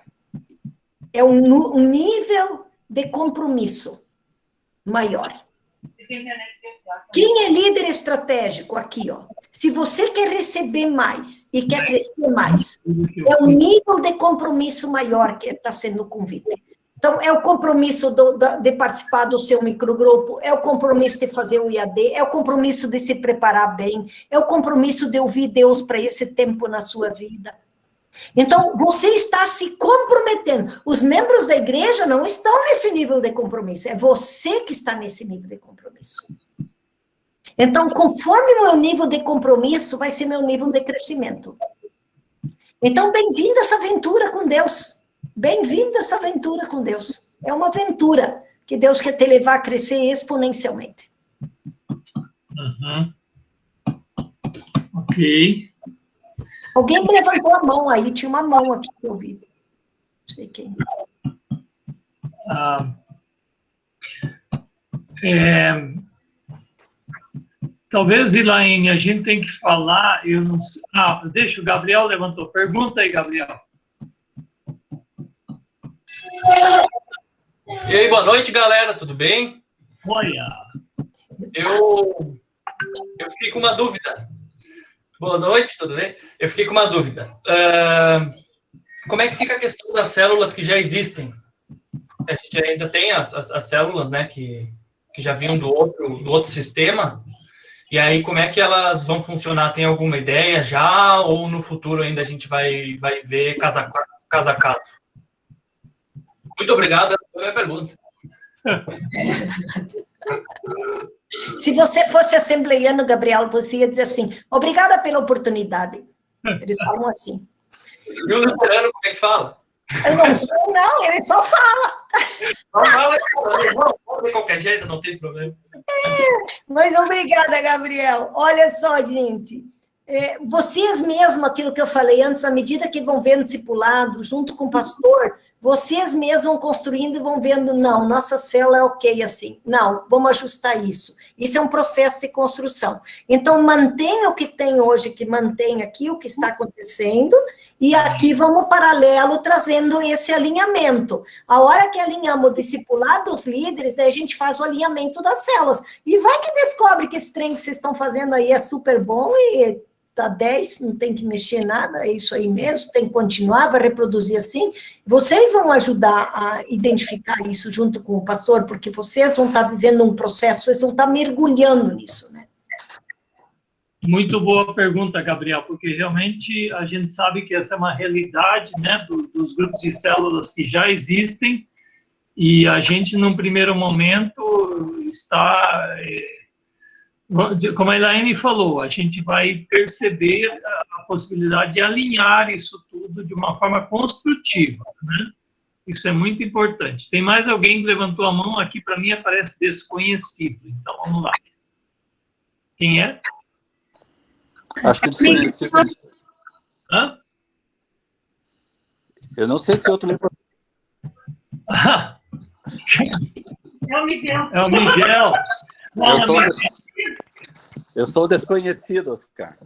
É um nível de compromisso maior. Quem é líder estratégico aqui, ó? Se você quer receber mais e quer crescer mais, é um nível de compromisso maior que está sendo convite. Então, é o compromisso de participar do seu microgrupo, é o compromisso de fazer o IAD, é o compromisso de se preparar bem, é o compromisso de ouvir Deus para esse tempo na sua vida. Então, você está se comprometendo. Os membros da igreja não estão nesse nível de compromisso, é você que está nesse nível de compromisso. Então, conforme o meu nível de compromisso, vai ser meu nível de crescimento. Então, bem-vindo a essa aventura com Deus. Bem-vindo a essa aventura com Deus. É uma aventura que Deus quer te levar a crescer exponencialmente. Ok. Alguém me levantou a mão aí, tinha uma mão aqui que eu vi. Não sei quem. Talvez, Ilaine, a gente tem que falar, eu não sei. Deixa, o Gabriel levantou. Pergunta aí, Gabriel. E aí, boa noite, galera, tudo bem? Olha. Eu fiquei com uma dúvida. Boa noite, tudo bem? Eu fiquei com uma dúvida. Como é que fica a questão das células que já existem? A gente ainda tem as células, né, que já vinham do outro sistema. E aí, como é que elas vão funcionar? Tem alguma ideia já? Ou no futuro ainda a gente vai ver caso a caso? Muito obrigado, essa foi a minha pergunta. Se você fosse assembleiano, Gabriel, você ia dizer assim, obrigada pela oportunidade. Eles falam assim. E o luterano, como é que fala? Eu não sei, não, ele só fala. Não fala, não, pode de qualquer jeito, não tem problema. Mas obrigada, Gabriel. Olha só, gente. Vocês mesmos, aquilo que eu falei antes, à medida que vão vendo discipulado, junto com o pastor, vocês mesmos vão construindo e vão vendo, não, nossa célula é ok assim. Não, vamos ajustar isso. Isso é um processo de construção. Então, mantenha o que tem hoje, que mantém aqui o que está acontecendo, e aqui vamos paralelo trazendo esse alinhamento. A hora que alinhamos o discipulado dos líderes, daí a gente faz o alinhamento das células. E vai que descobre que esse trem que vocês estão fazendo aí é super bom e tá 10, não tem que mexer nada, é isso aí mesmo, tem que continuar, vai reproduzir assim. Vocês vão ajudar a identificar isso junto com o pastor, porque vocês vão estar vivendo um processo, vocês vão estar mergulhando nisso, né? Muito boa pergunta, Gabriel, porque realmente a gente sabe que essa é uma realidade, né, dos grupos de células que já existem, e a gente, num primeiro momento, está, como a Elaine falou, a gente vai perceber a possibilidade de alinhar isso tudo de uma forma construtiva, né? Isso é muito importante. Tem mais alguém que levantou a mão aqui, para mim aparece desconhecido, então vamos lá. Quem é? Acho que desconhecido. Hã? Eu não sei se outro lembra. É o Miguel. É o Miguel. Eu sou o desconhecido, Oscar.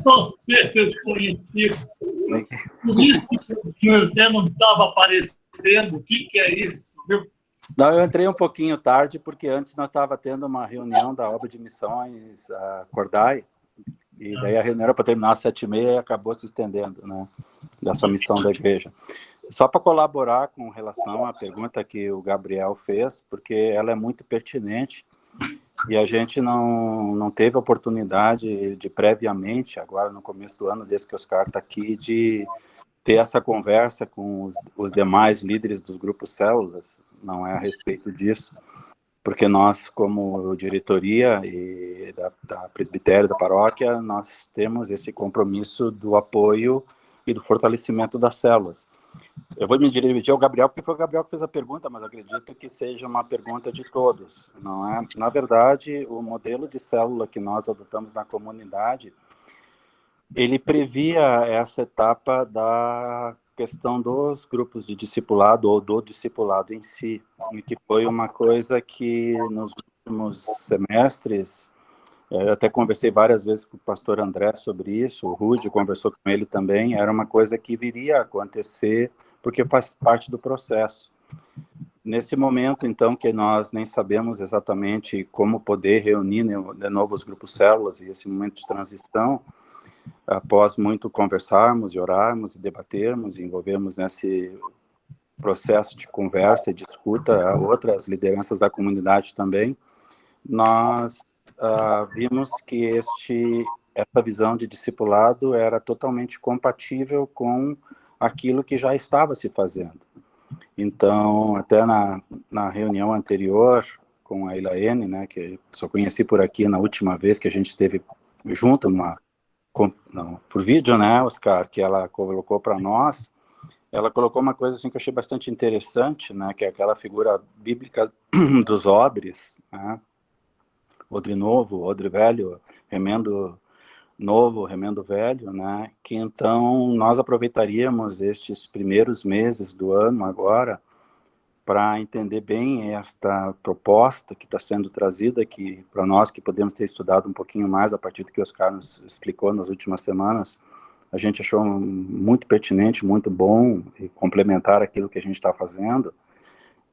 Você é desconhecido. Por isso que você não estava aparecendo. O que é isso, viu? Não, eu entrei um pouquinho tarde, porque antes nós estávamos tendo uma reunião da obra de missões, a Cordai, e daí a reunião era para terminar às 7h30 e acabou se estendendo, né, dessa missão da igreja. Só para colaborar com relação à pergunta que o Gabriel fez, porque ela é muito pertinente, e a gente não teve oportunidade de previamente, agora no começo do ano, desde que o Oscar está aqui, de ter essa conversa com os demais líderes dos grupos células, não é a respeito disso, porque nós, como diretoria e da presbitério da paróquia, nós temos esse compromisso do apoio e do fortalecimento das células. Eu vou me dirigir ao Gabriel, porque foi o Gabriel que fez a pergunta, mas acredito que seja uma pergunta de todos, não é? Na verdade, o modelo de célula que nós adotamos na comunidade, ele previa essa etapa da questão dos grupos de discipulado ou do discipulado em si, e que foi uma coisa que nos últimos semestres, eu até conversei várias vezes com o pastor André sobre isso, o Rude conversou com ele também, era uma coisa que viria a acontecer, porque faz parte do processo. Nesse momento, então, que nós nem sabemos exatamente como poder reunir de novo os grupos células e esse momento de transição, após muito conversarmos e orarmos e debatermos e envolvermos nesse processo de conversa e de escuta a outras lideranças da comunidade também, nós vimos que essa visão de discipulado era totalmente compatível com aquilo que já estava se fazendo. Então, até na reunião anterior com a Elaine, né, que só conheci por aqui na última vez que a gente esteve junto por vídeo, né, Oscar, que ela colocou para nós, ela colocou uma coisa assim que eu achei bastante interessante, né, que é aquela figura bíblica dos odres, né, odre novo, odre velho, remendo novo, remendo velho, né, que então nós aproveitaríamos estes primeiros meses do ano agora para entender bem esta proposta que está sendo trazida aqui para nós, que podemos ter estudado um pouquinho mais a partir do que o Oscar nos explicou nas últimas semanas. A gente achou muito pertinente, muito bom e complementar aquilo que a gente está fazendo,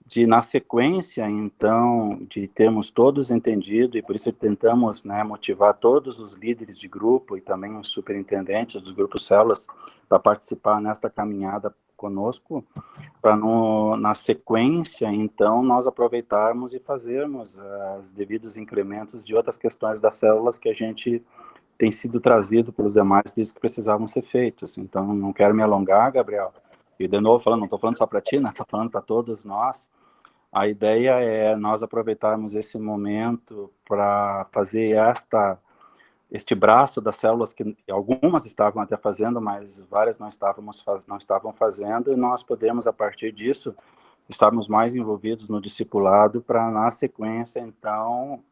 de, na sequência, então, de termos todos entendido, e por isso tentamos, né, motivar todos os líderes de grupo e também os superintendentes dos grupos células para participar nesta caminhada conosco, para na sequência, então, nós aproveitarmos e fazermos os devidos incrementos de outras questões das células que a gente tem sido trazido pelos demais disso que precisavam ser feitos. Então, não quero me alongar, Gabriel, e de novo falando, não estou falando só para ti, né? Estou falando para todos nós. A ideia é nós aproveitarmos esse momento para fazer este braço das células que algumas estavam até fazendo, mas várias não estavam fazendo, e nós podemos, a partir disso, estarmos mais envolvidos no discipulado para, na sequência, então,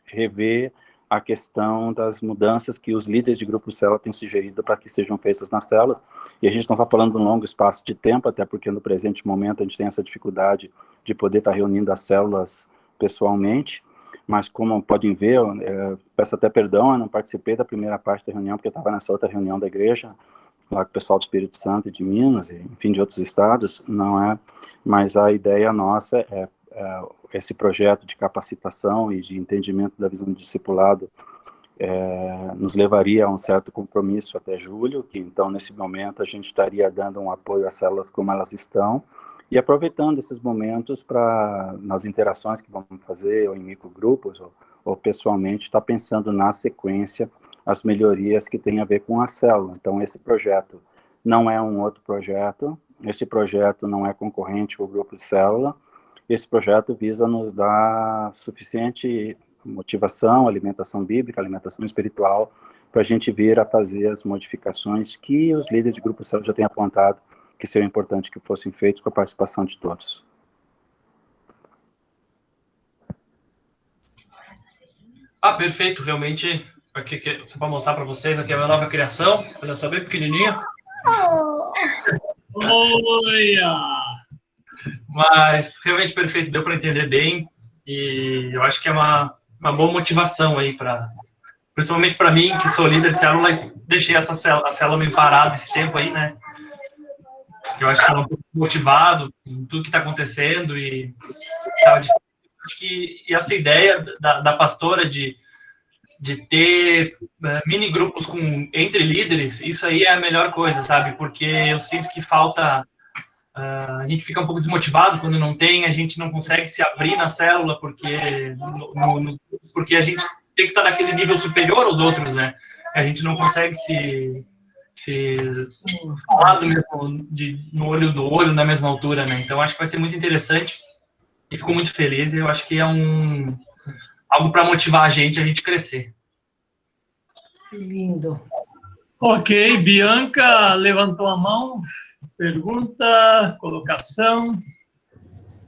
rever a questão das mudanças que os líderes de grupo célula têm sugerido para que sejam feitas nas células, e a gente não está falando de um longo espaço de tempo, até porque no presente momento a gente tem essa dificuldade de poder estar reunindo as células pessoalmente, mas como podem ver, eu peço até perdão, eu não participei da primeira parte da reunião, porque eu estava nessa outra reunião da igreja, lá com o pessoal do Espírito Santo e de Minas, e, enfim, de outros estados, não é, mas a ideia nossa é esse projeto de capacitação e de entendimento da visão do discipulado nos levaria a um certo compromisso até julho, que então nesse momento a gente estaria dando um apoio às células como elas estão, e aproveitando esses momentos para, nas interações que vamos fazer, ou em microgrupos, ou pessoalmente, estar pensando na sequência as melhorias que têm a ver com a célula. Então esse projeto não é um outro projeto, esse projeto não é concorrente com o grupo de célula. Esse projeto visa nos dar suficiente motivação, alimentação bíblica, alimentação espiritual, para a gente vir a fazer as modificações que os líderes de grupo célula já têm apontado que seria importante que fossem feitos com a participação de todos. Perfeito, realmente, aqui, só para mostrar para vocês, aqui é a minha nova criação, olha só, bem pequenininha. Olha! Mas realmente perfeito, deu para entender bem, e eu acho que é uma boa motivação aí, principalmente para mim, que sou líder de célula, e deixei a célula meio parada esse tempo aí, né? Eu acho que estava um pouco motivado com tudo que está acontecendo, e acho que essa ideia da pastora de ter mini grupos entre líderes, isso aí é a melhor coisa, sabe? Porque eu sinto que falta... a gente fica um pouco desmotivado quando não tem, a gente não consegue se abrir na célula, porque a gente tem que estar naquele nível superior aos outros, né? A gente não consegue se falar no olho do olho, na mesma altura, né? Então, acho que vai ser muito interessante, e fico muito feliz, e eu acho que é algo para motivar a gente crescer. Lindo. Ok, Bianca levantou a mão. Pergunta, colocação.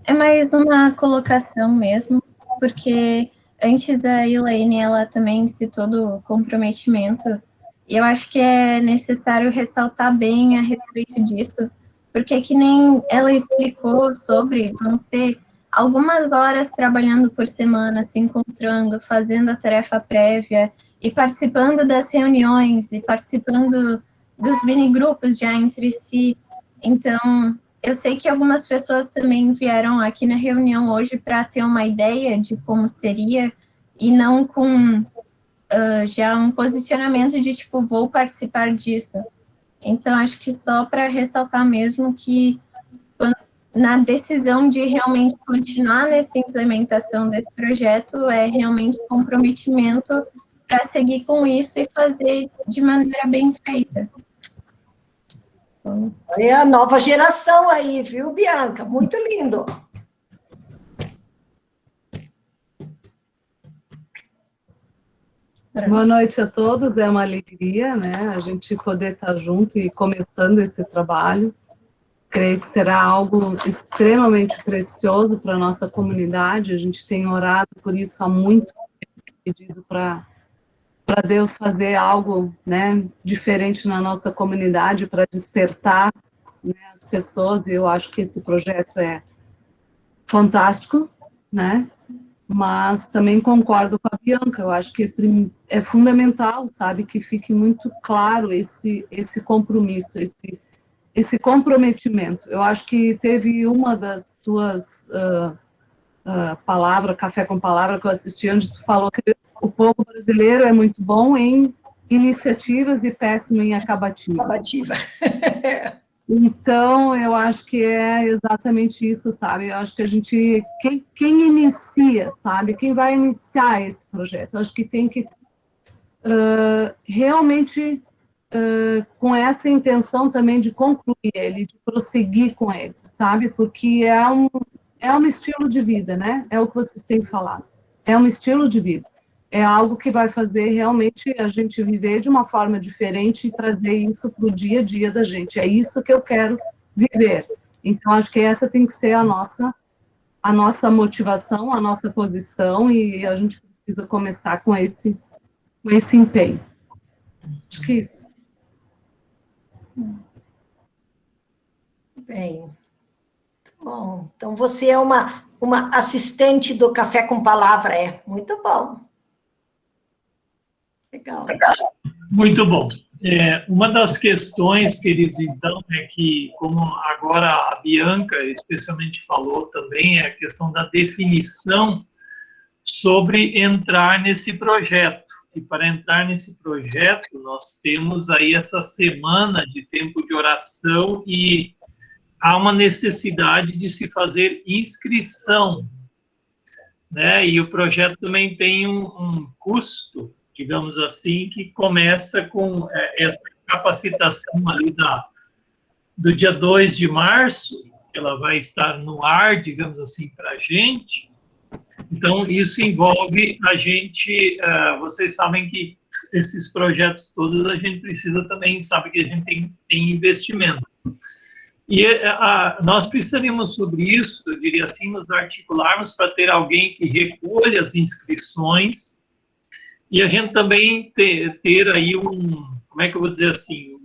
É mais uma colocação mesmo, porque antes a Elaine, ela também citou do comprometimento, e eu acho que é necessário ressaltar bem a respeito disso, porque que nem ela explicou sobre, vão ser algumas horas trabalhando por semana, se encontrando, fazendo a tarefa prévia, e participando das reuniões, e participando dos mini-grupos já entre si. Então, eu sei que algumas pessoas também vieram aqui na reunião hoje para ter uma ideia de como seria, e não com já um posicionamento de, tipo, vou participar disso. Então, acho que só para ressaltar mesmo que na decisão de realmente continuar nessa implementação desse projeto, é realmente comprometimento para seguir com isso e fazer de maneira bem feita. É a nova geração aí, viu, Bianca? Muito lindo. Boa noite a todos, é uma alegria, né, a gente poder estar junto e começando esse trabalho. Creio que será algo extremamente precioso para a nossa comunidade, a gente tem orado por isso há muito tempo, pedido para Deus fazer algo, né, diferente na nossa comunidade, para despertar, né, as pessoas, e eu acho que esse projeto é fantástico, né? Mas também concordo com a Bianca, eu acho que é fundamental, sabe, que fique muito claro esse compromisso, esse comprometimento. Eu acho que teve uma das tuas palavras, Café com Palavra, que eu assisti, onde tu falou que o povo brasileiro é muito bom em iniciativas e péssimo em acabativas. Acabativa. Então, eu acho que é exatamente isso, sabe? Eu acho que a gente, quem inicia, sabe? Quem vai iniciar esse projeto? Eu acho que tem que realmente com essa intenção também de concluir ele, de prosseguir com ele, sabe? Porque é um estilo de vida, né? É o que vocês têm falado. É um estilo de vida. É algo que vai fazer realmente a gente viver de uma forma diferente e trazer isso para o dia a dia da gente. É isso que eu quero viver. Então, acho que essa tem que ser a nossa motivação, a nossa posição, e a gente precisa começar com esse empenho. Acho que isso. Bem, bom, então você é uma assistente do Café com Palavra, muito bom. Legal. Muito bom. Uma das questões, queridos, então, é que, como agora a Bianca especialmente falou também, é a questão da definição sobre entrar nesse projeto. E para entrar nesse projeto, nós temos aí essa semana de tempo de oração e há uma necessidade de se fazer inscrição, né? E o projeto também tem um custo, digamos assim, que começa com essa capacitação ali do dia 2 de março, que ela vai estar no ar, digamos assim, para a gente. Então, isso envolve a gente, vocês sabem que esses projetos todos a gente precisa também, sabe que a gente tem investimento. E nós precisaríamos sobre isso, eu diria assim, nos articularmos para ter alguém que recolha as inscrições e a gente também ter aí como é que eu vou dizer assim,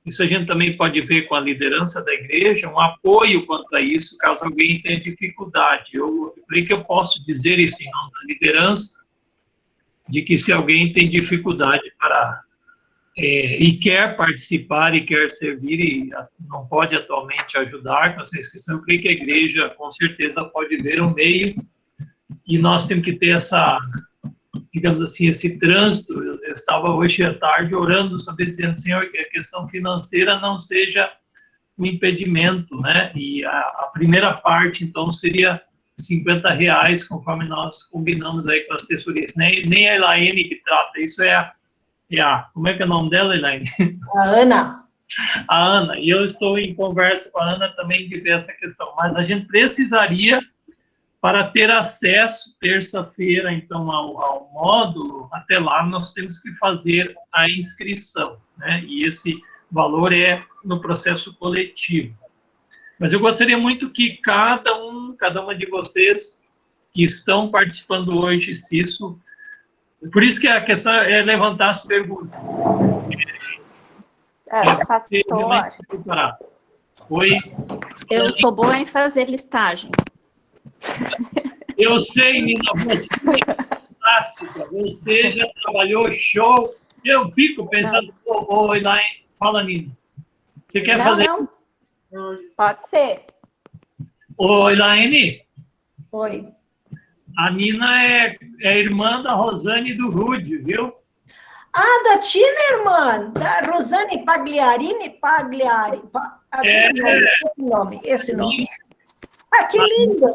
isso a gente também pode ver com a liderança da igreja, um apoio quanto a isso, caso alguém tenha dificuldade. Eu creio que eu posso dizer isso em nome da liderança, de que se alguém tem dificuldade e quer participar e quer servir e não pode atualmente ajudar com essa inscrição, eu creio que a igreja com certeza pode ver um meio e nós temos que ter digamos assim, esse trânsito. Eu estava hoje à tarde orando sobre isso, dizendo, Senhor, que a questão financeira não seja um impedimento, né? E a primeira parte, então, seria R$50, conforme nós combinamos aí com a assessoria. Nem a Elaine que trata, isso como é que é o nome dela, Elaine? A Ana. A Ana, e eu estou em conversa com a Ana também de ver essa questão, mas a gente precisaria, para ter acesso, terça-feira, então, ao módulo, até lá nós temos que fazer a inscrição, né? E esse valor é no processo coletivo. Mas eu gostaria muito que cada uma de vocês que estão participando hoje, se isso... Por isso que a questão é levantar as perguntas. Pastor, Oi? eu sou boa em fazer listagem. Eu sei, Nina, você é fantástica, você já trabalhou show. Eu fico pensando, Elaine, fala, Nina. Você quer fazer? Não. Pode ser. Elaine. Oi. A Nina é irmã da Rosane e do Rude, viu? Ah, da Tina, irmã, da Rosane Pagliarini, esse nome. Ah, que lindo!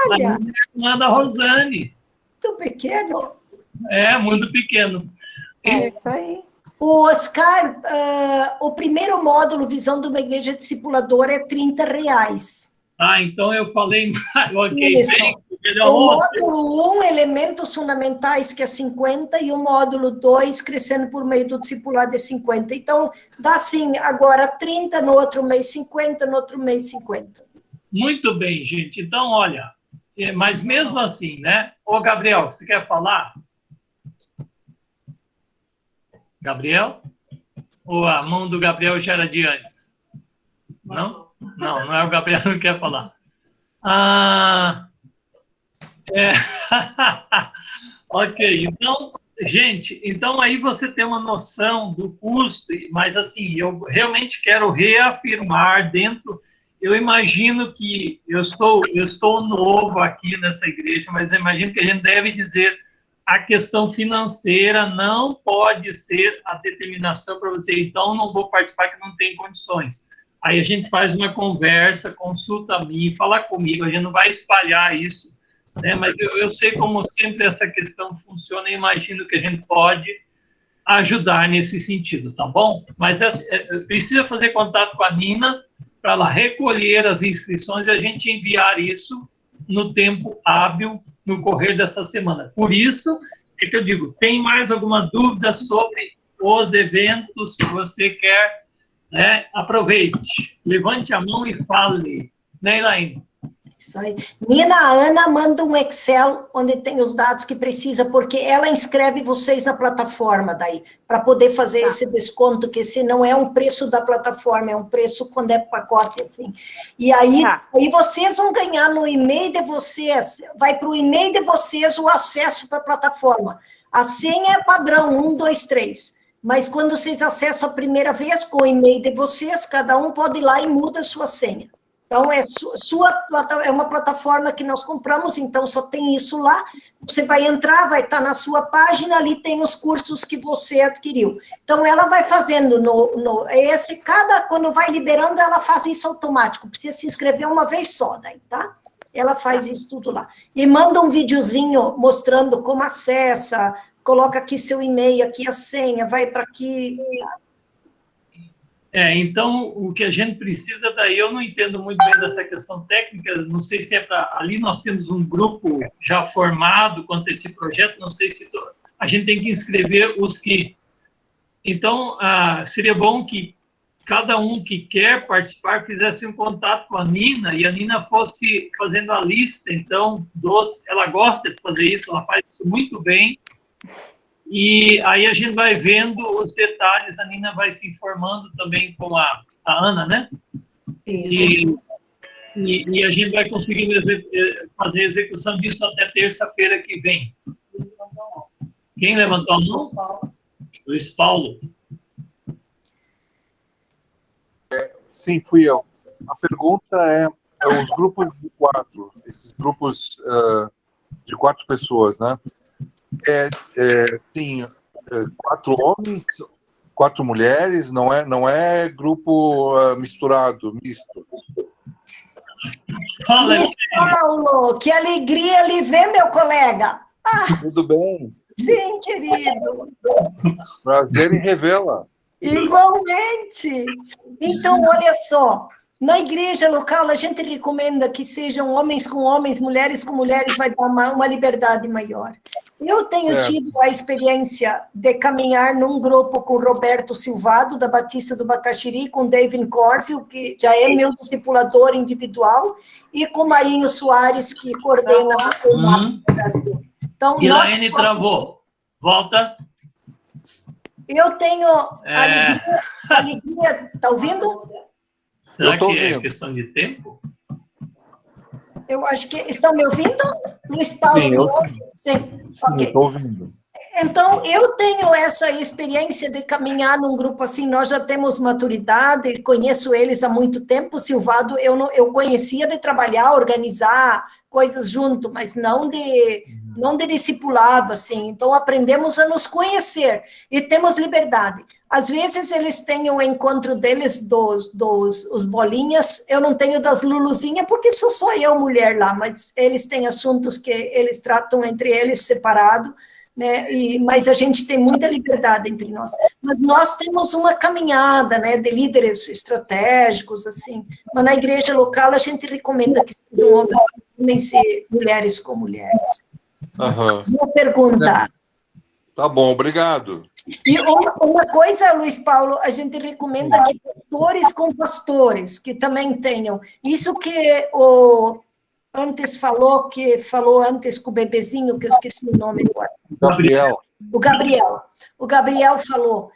Olha! A Nina é irmã da Rosane. Muito pequeno. Muito pequeno. É isso aí. O Oscar, o primeiro módulo Visão de uma Igreja Discipuladora é R$30. Então eu falei... Okay, isso. O módulo 1, Elementos Fundamentais, que é 50, e o módulo 2, Crescendo por Meio do Discipulado, é 50. Então, dá assim, agora 30, no outro mês 50, no outro mês 50. Muito bem, gente. Então, olha, mas mesmo assim, né? Ô, Gabriel, você quer falar? Gabriel? Ou a mão do Gabriel já era de antes? Não? Não é o Gabriel que não quer falar. Ok, então, gente, então aí você tem uma noção do custo, mas assim, eu realmente quero reafirmar dentro, eu imagino que eu estou novo aqui nessa igreja, mas eu imagino que a gente deve dizer a questão financeira não pode ser a determinação para você, então não vou participar que não tem condições. Aí a gente faz uma conversa, consulta a mim, fala comigo, a gente não vai espalhar isso, né? Mas eu sei como sempre essa questão funciona e imagino que a gente pode ajudar nesse sentido, tá bom? Mas precisa fazer contato com a Nina para ela recolher as inscrições e a gente enviar isso no tempo hábil, no correr dessa semana. Por isso é que eu digo, tem mais alguma dúvida sobre os eventos que você quer, né? Aproveite, levante a mão e fale, né, Elaine? Isso aí. Nina, a Ana manda um Excel onde tem os dados que precisa, porque ela inscreve vocês na plataforma daí, para poder fazer esse desconto, que esse não é um preço da plataforma, é um preço quando é pacote, assim. E aí, aí vocês vão ganhar no e-mail de vocês, vai para o e-mail de vocês o acesso para a plataforma. A senha é padrão, 1, 2, 3. Mas quando vocês acessam a primeira vez com o e-mail de vocês, cada um pode ir lá e muda a sua senha. Então, é uma plataforma que nós compramos, então só tem isso lá. Você vai entrar, vai estar na sua página, ali tem os cursos que você adquiriu. Então, ela vai fazendo quando vai liberando, ela faz isso automático. Precisa se inscrever uma vez só, daí, tá? Ela faz isso tudo lá. E manda um videozinho mostrando como acessa, coloca aqui seu e-mail, aqui a senha, vai para aqui. Então, o que a gente precisa daí, eu não entendo muito bem dessa questão técnica, não sei se é para... Ali nós temos um grupo já formado quanto a esse projeto, não sei se... A gente tem que inscrever os que... Então, seria bom que cada um que quer participar fizesse um contato com a Nina, e a Nina fosse fazendo a lista, então, ela gosta de fazer isso, ela faz isso muito bem, e aí a gente vai vendo os detalhes, a Nina vai se informando também com a Ana, né? Isso. E a gente vai conseguindo fazer a execução disso até terça-feira que vem. Quem levantou a mão? Luiz Paulo. Sim, fui eu. A pergunta é os grupos de 4, esses grupos de 4 pessoas, né? Tem 4 homens, 4 mulheres, não é grupo misturado, misto. Luiz Paulo, que alegria lhe ver, meu colega. Tudo bem? Sim, querido. Prazer em revê-la. Igualmente. Então, olha só, na igreja local a gente recomenda que sejam homens com homens, mulheres com mulheres, vai dar uma liberdade maior. Eu tenho tido a experiência de caminhar num grupo com Roberto Silvado, da Batista do Bacaxiri, com David Corfield, que já é meu discipulador individual, e com Marinho Soares, que coordena o MAP Brasil. Então, Elaine travou. Volta. Eu tenho alegria. Está ouvindo? Será que é questão de tempo? Eu acho que... Estão me ouvindo? Luiz Paulo? Sim, Sim, okay. Estou ouvindo. Então, eu tenho essa experiência de caminhar num grupo assim, nós já temos maturidade, conheço eles há muito tempo, o Silvado eu conhecia de trabalhar, organizar coisas junto, mas não de discipulado, assim, então aprendemos a nos conhecer e temos liberdade. Às vezes eles têm o encontro deles os bolinhas, eu não tenho das Luluzinhas, porque sou só eu mulher lá, mas eles têm assuntos que eles tratam entre eles separado, né? Mas a gente tem muita liberdade entre nós. Mas nós temos uma caminhada, né, de líderes estratégicos, assim, mas na igreja local a gente recomenda que sejam homens e mulheres com mulheres. Uma pergunta. Tá bom, obrigado. E uma coisa, Luiz Paulo, a gente recomenda que pastores com pastores, que também tenham. Isso que o antes falou antes com o bebezinho, que eu esqueci o nome agora. Gabriel. O Gabriel falou,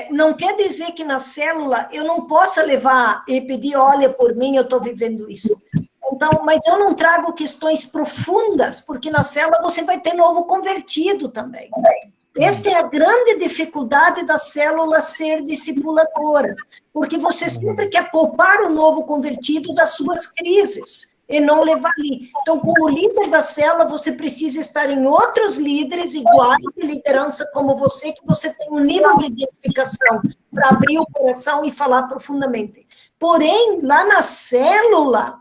não quer dizer que na célula eu não possa levar e pedir, olha por mim, eu estou vivendo isso. Então, mas eu não trago questões profundas, porque na célula você vai ter novo convertido também. Esta é a grande dificuldade da célula ser discipuladora, porque você sempre quer poupar o novo convertido das suas crises e não levar ali. Então, como líder da célula, você precisa estar em outros líderes iguais de liderança como você, que você tem um nível de identificação para abrir o coração e falar profundamente. Porém, lá na célula,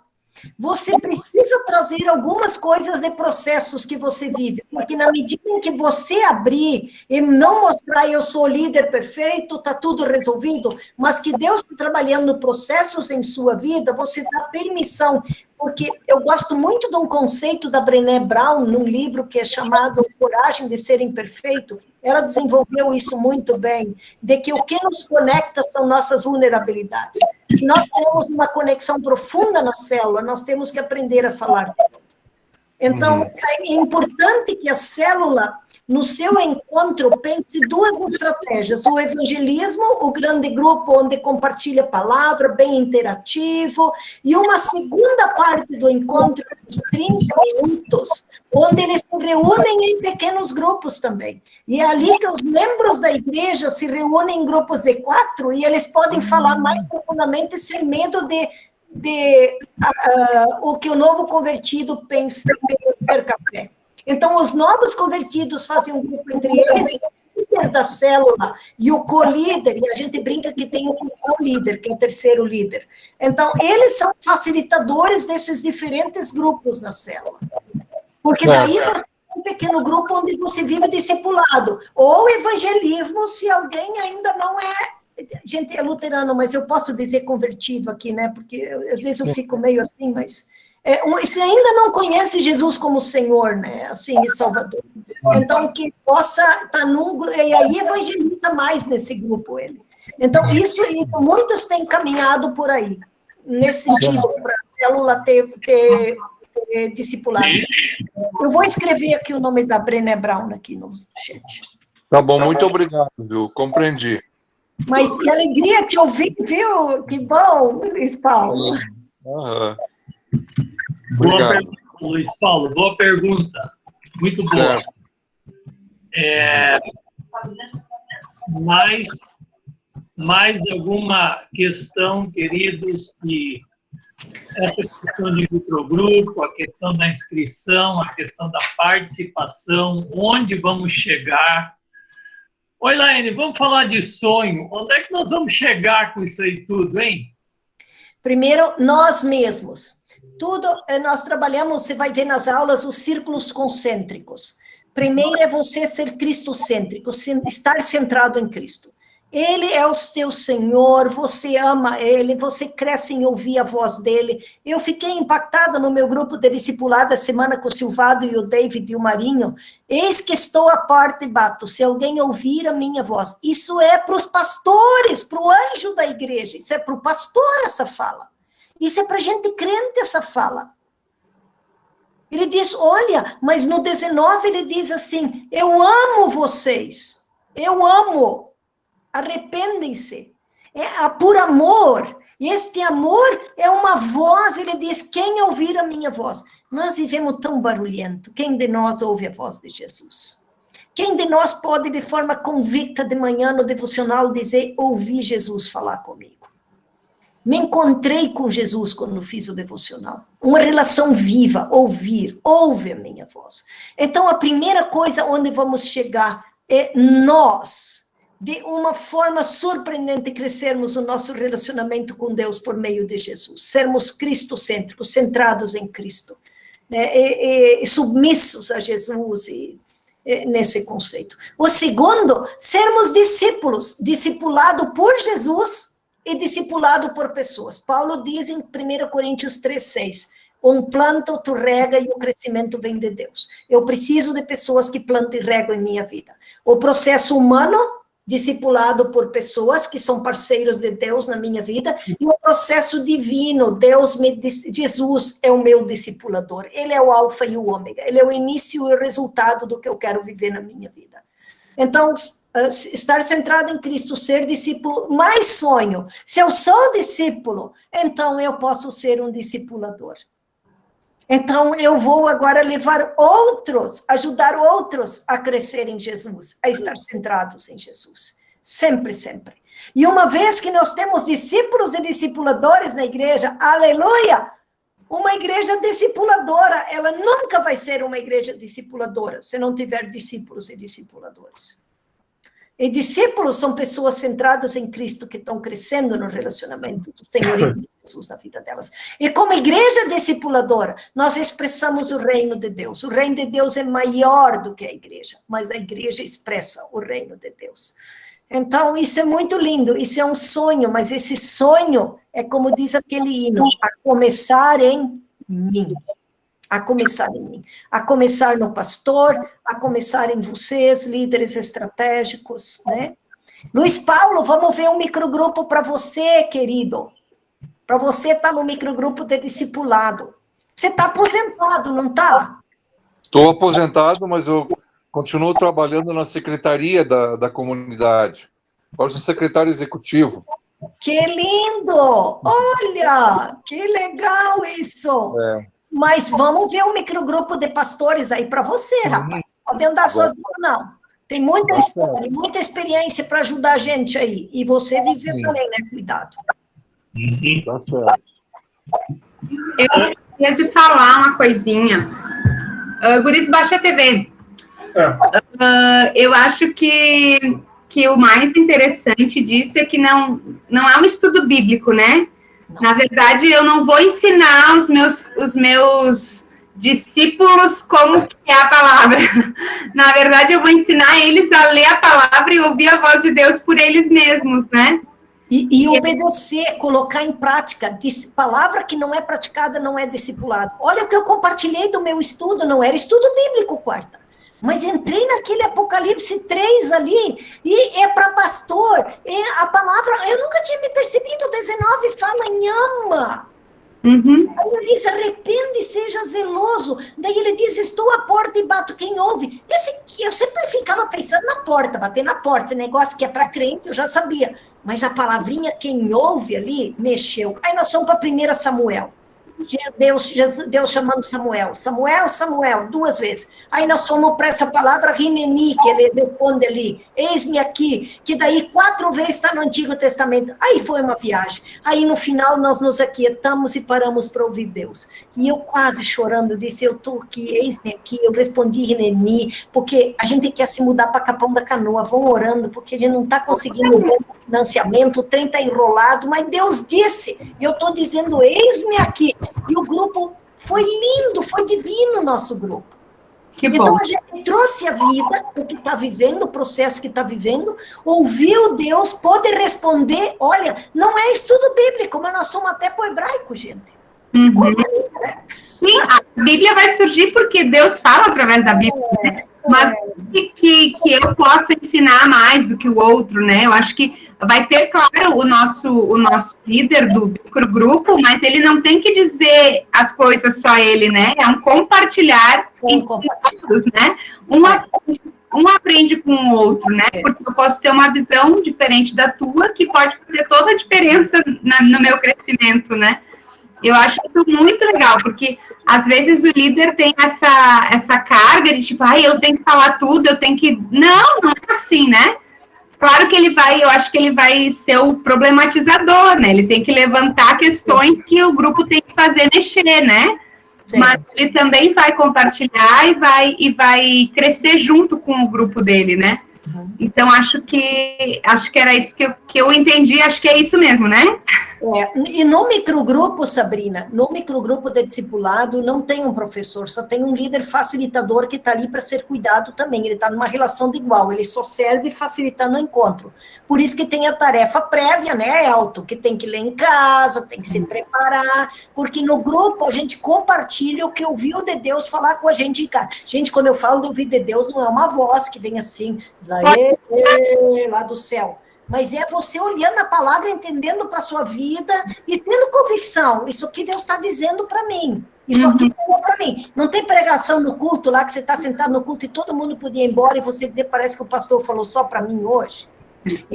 você precisa trazer algumas coisas e processos que você vive, porque na medida em que você abrir e não mostrar eu sou o líder perfeito, está tudo resolvido, mas que Deus está trabalhando processos em sua vida, você dá permissão, porque eu gosto muito de um conceito da Brené Brown, num livro que é chamado Coragem de Ser Imperfeito. Ela desenvolveu isso muito bem, de que o que nos conecta são nossas vulnerabilidades. Nós temos uma conexão profunda na célula, nós temos que aprender a falar. Então, é importante que a célula, no seu encontro, pense duas estratégias. O evangelismo, o grande grupo onde compartilha a palavra, bem interativo, e uma segunda parte do encontro, os 30 minutos, onde eles se reúnem em pequenos grupos também. E é ali que os membros da igreja se reúnem em grupos de 4 e eles podem falar mais profundamente sem medo de o que o novo convertido pensa per café. Então, os novos convertidos fazem um grupo entre eles, o líder da célula e o co-líder, e a gente brinca que tem o co-líder, que é o terceiro líder. Então, eles são facilitadores desses diferentes grupos na célula. Porque daí você tem um pequeno grupo onde você vive discipulado, ou evangelismo, se alguém ainda não é. Gente, é luterano, mas eu posso dizer convertido aqui, né? Porque às vezes eu fico meio assim, mas... se ainda não conhece Jesus como Senhor, né? Assim, e Salvador. Então, que possa estar e aí evangeliza mais nesse grupo ele. Então, isso muitos têm caminhado por aí, nesse sentido, para a célula ter discipulado. Eu vou escrever aqui o nome da Brené Brown aqui no chat. Tá bom, muito obrigado, viu? Compreendi. Mas que alegria te ouvir, viu? Que bom, Luiz Paulo. Boa pergunta, Luiz Paulo. Boa pergunta. Muito boa. Mais alguma questão, queridos, que essa questão de microgrupo, a questão da inscrição, a questão da participação, onde vamos chegar? Oi, Laine, vamos falar de sonho. Onde é que nós vamos chegar com isso aí tudo, hein? Primeiro, nós mesmos. Tudo, nós trabalhamos, você vai ver nas aulas, os círculos concêntricos. Primeiro é você ser cristocêntrico, estar centrado em Cristo. Ele é o seu Senhor, você ama Ele, você cresce em ouvir a voz dEle. Eu fiquei impactada no meu grupo de discipulado a semana com o Silvado e o David e o Marinho. Eis que estou à porta e bato, se alguém ouvir a minha voz. Isso é para os pastores, para o anjo da igreja, isso é para o pastor essa fala. Isso é para gente crente essa fala. Ele diz, olha, mas no 19 ele diz assim, eu amo vocês, eu amo. Arrependem-se, por amor, e este amor é uma voz, ele diz, quem ouvir a minha voz? Nós vivemos tão barulhento, quem de nós ouve a voz de Jesus? Quem de nós pode, de forma convicta, de manhã no devocional, dizer, ouvi Jesus falar comigo? Me encontrei com Jesus quando fiz o devocional, uma relação viva, ouve a minha voz. Então, a primeira coisa onde vamos chegar é nós, de uma forma surpreendente, crescermos o nosso relacionamento com Deus por meio de Jesus. Sermos cristocêntricos, centrados em Cristo, né? E submissos a Jesus nesse conceito. O segundo, sermos discípulos, discipulado por Jesus e discipulado por pessoas. Paulo diz em 1 Coríntios 3,6, um planta, outro rega e o crescimento vem de Deus. Eu preciso de pessoas que plantam e regam em minha vida. O processo humano, discipulado por pessoas que são parceiros de Deus na minha vida, e o processo divino, Jesus é o meu discipulador, ele é o alfa e o ômega, ele é o início e o resultado do que eu quero viver na minha vida. Então, estar centrado em Cristo, ser discípulo, mais sonho. Se eu sou discípulo, então eu posso ser um discipulador. Então, eu vou agora levar outros, ajudar outros a crescer em Jesus, a estar centrados em Jesus. Sempre, sempre. E uma vez que nós temos discípulos e discipuladores na igreja, aleluia! Uma igreja discipuladora, ela nunca vai ser uma igreja discipuladora se não tiver discípulos e discipuladores. E discípulos são pessoas centradas em Cristo que estão crescendo no relacionamento do Senhor e de Jesus na vida delas. E como igreja discipuladora, nós expressamos o reino de Deus. O reino de Deus é maior do que a igreja, mas a igreja expressa o reino de Deus. Então, isso é muito lindo, isso é um sonho, mas esse sonho é como diz aquele hino, a começar em mim. A começar em mim, a começar no pastor, a começar em vocês, líderes estratégicos, né? Luiz Paulo, vamos ver um microgrupo para você, querido. Para você estar no microgrupo de discipulado. Você está aposentado, não está? Estou aposentado, mas eu continuo trabalhando na secretaria da comunidade. Agora sou secretário executivo. Que lindo! Olha, que legal isso! Mas vamos ver um microgrupo de pastores aí para você, rapaz. Pode andar sozinho, não. Tem muita história, muita experiência para ajudar a gente aí. E você viver também, né? Cuidado. Tá certo. Eu queria te falar uma coisinha. Guris, baixa a TV. Eu acho que o mais interessante disso é que não é um estudo bíblico, né? Na verdade, eu não vou ensinar os meus discípulos como que é a palavra. Na verdade, eu vou ensinar eles a ler a palavra e ouvir a voz de Deus por eles mesmos, né? E obedecer, colocar em prática. Palavra que não é praticada não é discipulado. Olha o que eu compartilhei do meu estudo, não era estudo bíblico, quarta. Mas entrei naquele Apocalipse 3 ali, e é para pastor, a palavra, eu nunca tinha me percebido, 19 fala em ama. Aí ele diz, arrepende e seja zeloso. Daí ele diz, estou à porta e bato, quem ouve? Eu sempre ficava pensando na porta, bater na porta, esse negócio que é para crente, eu já sabia. Mas a palavrinha, quem ouve ali, mexeu. Aí nós fomos para 1 Samuel. Deus chamando Samuel, 2 vezes. Aí nós fomos para essa palavra Rineni, que ele responde ali, eis-me aqui, que daí 4 vezes está no Antigo Testamento. Aí foi uma viagem. Aí no final nós nos aquietamos e paramos para ouvir Deus. E eu quase chorando disse, eu estou aqui, eis-me aqui, eu respondi Rineni, porque a gente quer se mudar para Capão da Canoa, vão orando, porque a gente não está conseguindo um bom financiamento, o trem está enrolado, mas Deus disse, e eu estou dizendo, eis-me aqui. E o grupo foi lindo, foi divino o nosso grupo. Então a gente trouxe a vida, o que está vivendo, o processo que está vivendo, ouviu Deus, pôde responder, olha, não é estudo bíblico, mas nós somos até para o hebraico, gente. Sim, a Bíblia vai surgir porque Deus fala através da Bíblia, né? Mas que eu possa ensinar mais do que o outro, né? Eu acho que vai ter, claro, o nosso líder do microgrupo, mas ele não tem que dizer as coisas só ele, né? É um compartilhar em todos, né? Um aprende com o outro, né? Porque eu posso ter uma visão diferente da tua que pode fazer toda a diferença no meu crescimento, né? Eu acho isso muito legal, porque às vezes o líder tem essa carga de tipo, eu tenho que falar tudo, eu tenho que... Não é assim, né? Claro que eu acho que ele vai ser o problematizador, né? Ele tem que levantar questões que o grupo tem que fazer mexer, né? Sim. Mas ele também vai compartilhar e vai crescer junto com o grupo dele, né? Então, acho que era isso que eu entendi, acho que é isso mesmo, né? E no microgrupo, Sabrina, no microgrupo de discipulado, não tem um professor, só tem um líder facilitador que está ali para ser cuidado também, ele está numa relação de igual, ele só serve facilitando o encontro. Por isso que tem a tarefa prévia, né, Elton, que tem que ler em casa, tem que se preparar, porque no grupo a gente compartilha o que ouviu de Deus falar com a gente em casa. Gente, quando eu falo de ouvir de Deus, não é uma voz que vem assim, lá do céu. Mas é você olhando a palavra, entendendo para a sua vida e tendo convicção. Isso aqui Deus está dizendo para mim. Isso aqui é para mim. Não tem pregação no culto lá, que você está sentado no culto e todo mundo podia ir embora e você dizer, parece que o pastor falou só para mim hoje.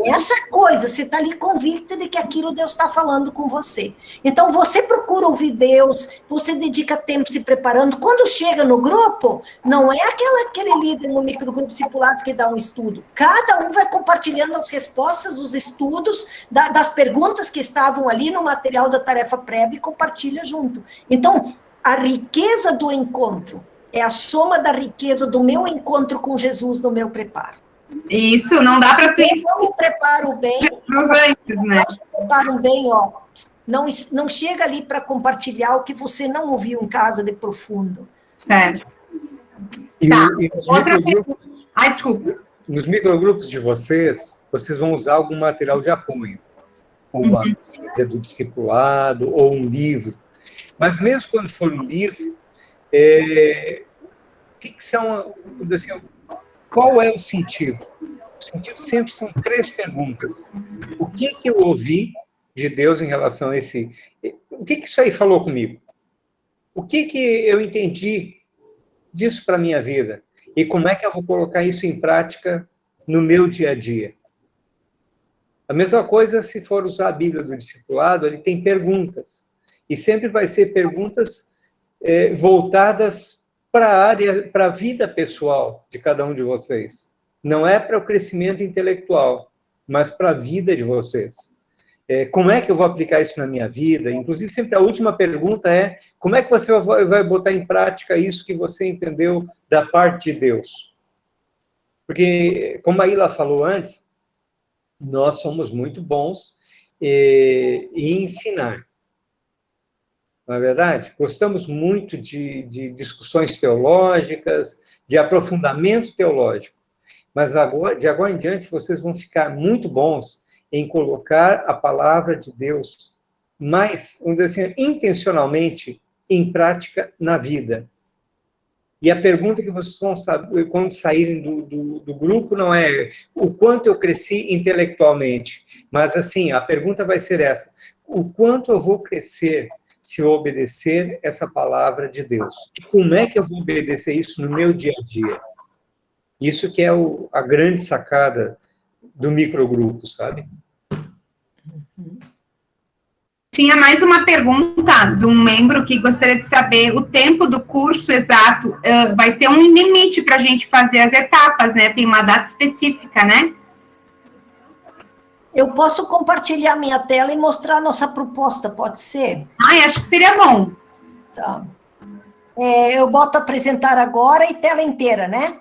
Essa coisa, você está ali convicta de que aquilo Deus está falando com você. Então, você procura ouvir Deus, você dedica tempo se preparando. Quando chega no grupo, não é aquele líder no microgrupo discipulado que dá um estudo. Cada um vai compartilhando as respostas, os estudos, das perguntas que estavam ali no material da tarefa prévia e compartilha junto. Então, a riqueza do encontro é a soma da riqueza do meu encontro com Jesus no meu preparo. Isso, não dá para tu... Eu não me preparo bem. Antes, né? Se preparam bem, ó. Não chega ali para compartilhar o que você não ouviu em casa de profundo. Certo. E, tá. E nos microgrupos, desculpa. Nos microgrupos de vocês vão usar algum material de apoio. Ou uma Bíblia do discipulado, ou um livro. Mas mesmo quando for um livro, o que são, assim, qual é o sentido? O sentido sempre são 3 perguntas. O que eu ouvi de Deus em relação a esse... O que isso aí falou comigo? O que eu entendi disso para a minha vida? E como é que eu vou colocar isso em prática no meu dia a dia? A mesma coisa se for usar a Bíblia do discipulado, ele tem perguntas. E sempre vai ser perguntas voltadas para a vida pessoal de cada um de vocês. Não é para o crescimento intelectual, mas para a vida de vocês. Como é que eu vou aplicar isso na minha vida? Inclusive, sempre a última pergunta é: como é que você vai botar em prática isso que você entendeu da parte de Deus? Porque, como a Ila falou antes, nós somos muito bons em ensinar. Não é verdade? Gostamos muito de discussões teológicas, de aprofundamento teológico. Mas de agora em diante, vocês vão ficar muito bons em colocar a palavra de Deus mais, vamos dizer assim, intencionalmente em prática na vida. E a pergunta que vocês vão saber quando saírem do grupo não é o quanto eu cresci intelectualmente, mas assim, a pergunta vai ser essa: o quanto eu vou crescer se eu obedecer essa palavra de Deus? E como é que eu vou obedecer isso no meu dia a dia? Isso que é a grande sacada do microgrupo, sabe? Tinha mais uma pergunta de um membro que gostaria de saber o tempo do curso exato. Vai ter um limite para a gente fazer as etapas, né? Tem uma data específica, né? Eu posso compartilhar minha tela e mostrar a nossa proposta, pode ser? Acho que seria bom. Tá. Eu boto apresentar agora e tela inteira, né?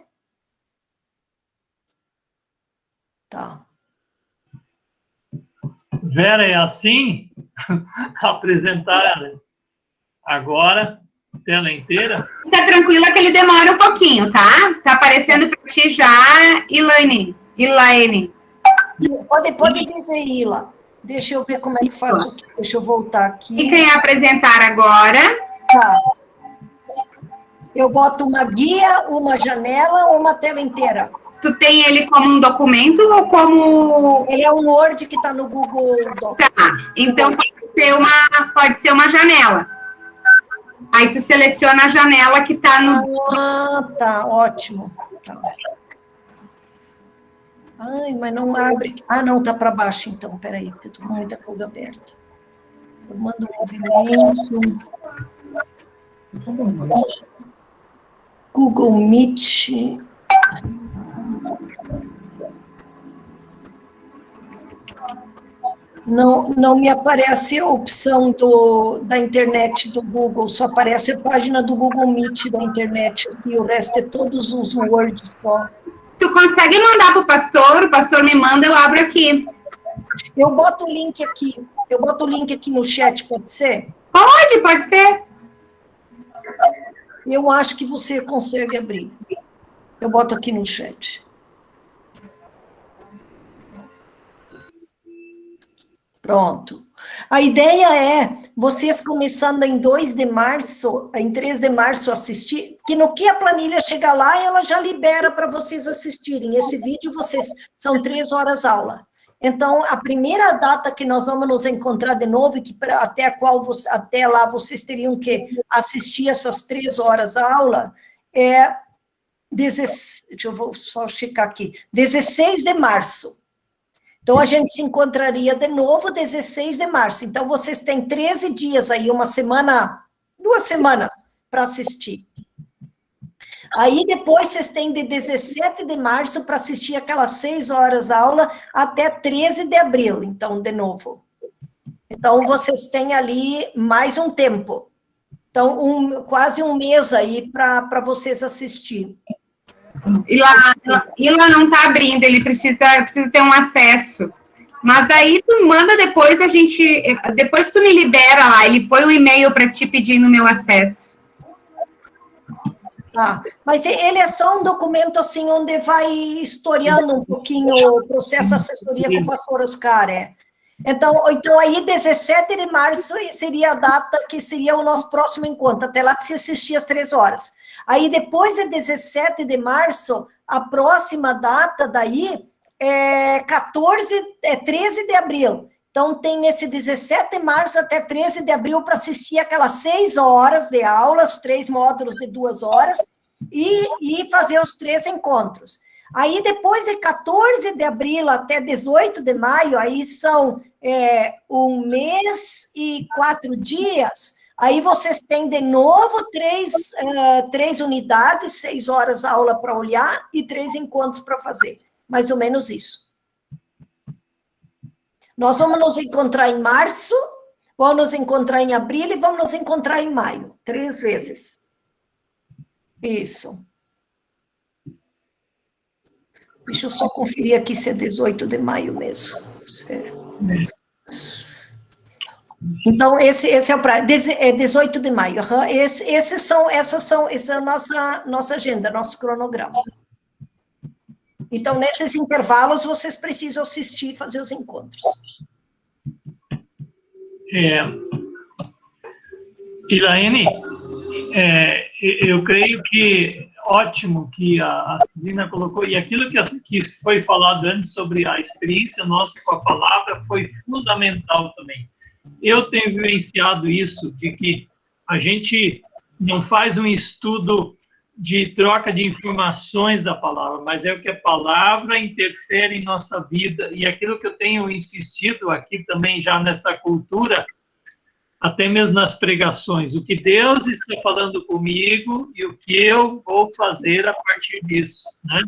Tá. Vera, é assim? Apresentar agora, tela inteira? Fica tranquila que ele demora um pouquinho, tá? Tá aparecendo para ti já, Ilaine. Pode dizer, Ila. Deixa eu ver como é que faço aqui. Deixa eu voltar aqui. Clica em apresentar agora. Tá. Eu boto uma guia, uma janela ou uma tela inteira? Tu tem ele como um documento ou como... Ele é um Word que está no Google Docs. Tá, então pode ser uma janela. Aí tu seleciona a janela que está no... Ah, tá, ótimo. Tá. Ai, mas não abre... Ah, não, tá para baixo então, peraí, porque eu tô com muita coisa aberta. Eu mando um movimento... Google Meet... Não me aparece a opção da internet do Google, só aparece a página do Google Meet da internet, e o resto é todos os words só. Tu consegue mandar para o pastor me manda, eu abro aqui. Eu boto o link aqui no chat, pode ser? Pode ser. Eu acho que você consegue abrir. Eu boto aqui no chat. Pronto. A ideia é vocês começando em 2 de março, em 3 de março assistir, que no que a planilha chegar lá, ela já libera para vocês assistirem. Esse vídeo são 3 horas aula. Então, a primeira data que nós vamos nos encontrar de novo, e que até lá vocês teriam que assistir essas 3 horas aula, deixa eu só checar aqui, 16 de março. Então, a gente se encontraria de novo 16 de março. Então, vocês têm 13 dias aí, 2 semanas para assistir. Aí, depois, vocês têm de 17 de março para assistir aquelas 6 horas aula até 13 de abril, então, de novo. Então, vocês têm ali mais um tempo. Então, quase um mês aí para vocês assistirem. E lá não está abrindo, ele precisa ter um acesso. Mas daí tu manda depois, depois tu me libera lá, ele foi um e-mail para te pedindo meu acesso. Ah, mas ele é só um documento assim, onde vai historiando um pouquinho o processo de assessoria com o pastor Oscar, Então aí 17 de março seria a data que seria o nosso próximo encontro, até lá precisa assistir às 3 horas. Aí depois de 17 de março, a próxima data daí é 13 de abril. Então, tem nesse 17 de março até 13 de abril para assistir aquelas 6 horas de aulas, 3 módulos de 2 horas, e fazer os 3 encontros. Aí, depois de 14 de abril até 18 de maio, aí são 1 mês e 4 dias, aí vocês têm de novo 3 unidades, 6 horas aula para olhar e 3 encontros para fazer. Mais ou menos isso. Nós vamos nos encontrar em março, vamos nos encontrar em abril e vamos nos encontrar em maio. 3 vezes. Isso. Deixa eu só conferir aqui se é 18 de maio mesmo. Então, esse é o prazo. É 18 de maio. Uhum. Essa é a nossa agenda, nosso cronograma. Então, nesses intervalos, vocês precisam assistir e fazer os encontros. Elaine, eu creio que ótimo que a Sabrina colocou, e aquilo que foi falado antes sobre a experiência nossa com a palavra foi fundamental também. Eu tenho vivenciado isso, de que a gente não faz um estudo de troca de informações da palavra, mas é o que a palavra interfere em nossa vida, e aquilo que eu tenho insistido aqui também já nessa cultura, até mesmo nas pregações, o que Deus está falando comigo e o que eu vou fazer a partir disso, né?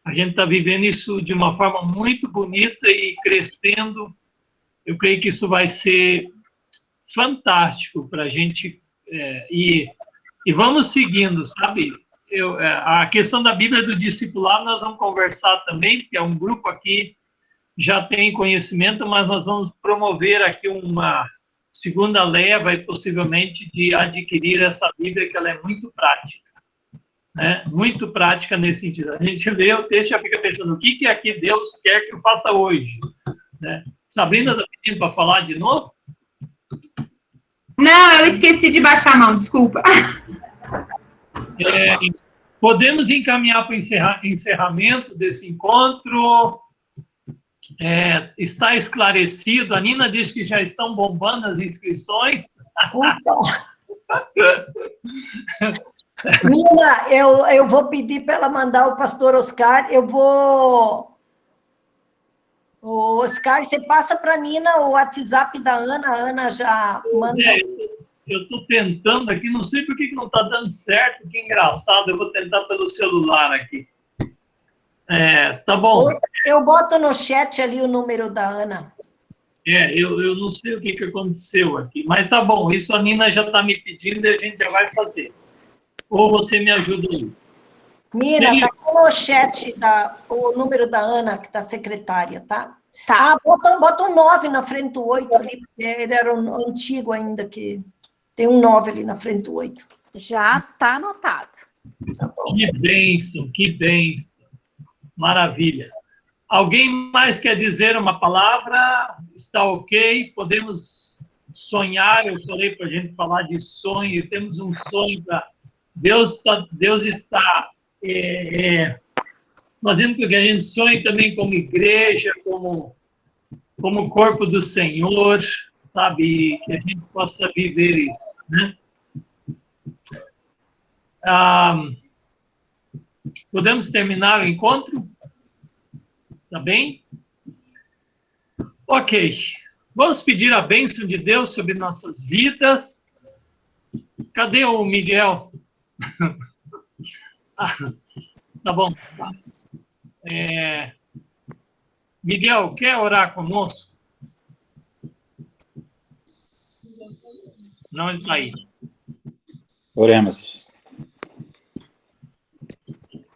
A gente está vivendo isso de uma forma muito bonita e crescendo. Eu creio que isso vai ser fantástico para a gente e vamos seguindo, sabe? A questão da Bíblia do discipulado nós vamos conversar também, porque é um grupo aqui já tem conhecimento, mas nós vamos promover aqui uma segunda leva e possivelmente de adquirir essa Bíblia, que ela é muito prática, né? Muito prática nesse sentido. A gente lê o texto e fica pensando, o que é que Deus quer que eu faça hoje, né? Sabrina está pedindo para falar de novo? Não, eu esqueci de baixar a mão, desculpa. Podemos encaminhar para o encerramento desse encontro. Está esclarecido. A Nina diz que já estão bombando as inscrições. Nina, eu vou pedir para ela mandar o pastor Oscar. O Oscar, você passa para a Nina o WhatsApp da Ana, a Ana já manda. Eu estou tentando aqui, não sei por que não está dando certo, que engraçado, eu vou tentar pelo celular aqui. Tá bom. Eu boto no chat ali o número da Ana. Eu não sei o que aconteceu aqui, mas tá bom, isso a Nina já está me pedindo e a gente já vai fazer. Ou você me ajuda aí. Nina, está com no chat o número da Ana, que está secretária, tá? Tá. Bota um 9 na frente do 8 ali, porque ele era um antigo ainda, que tem um 9 ali na frente do 8. Já está anotado. Tá bom. Que bênção, que bênção. Maravilha. Alguém mais quer dizer uma palavra? Está ok? Podemos sonhar? Eu falei para a gente falar de sonho. Temos um sonho para... Deus está fazendo com que a gente sonhe também como igreja, como corpo do Senhor, sabe? Que a gente possa viver isso, né? Podemos terminar o encontro? Tá bem? Ok. Vamos pedir a bênção de Deus sobre nossas vidas. Cadê o Miguel? Tá bom. Miguel, quer orar conosco? Não, ele está aí. Oremos.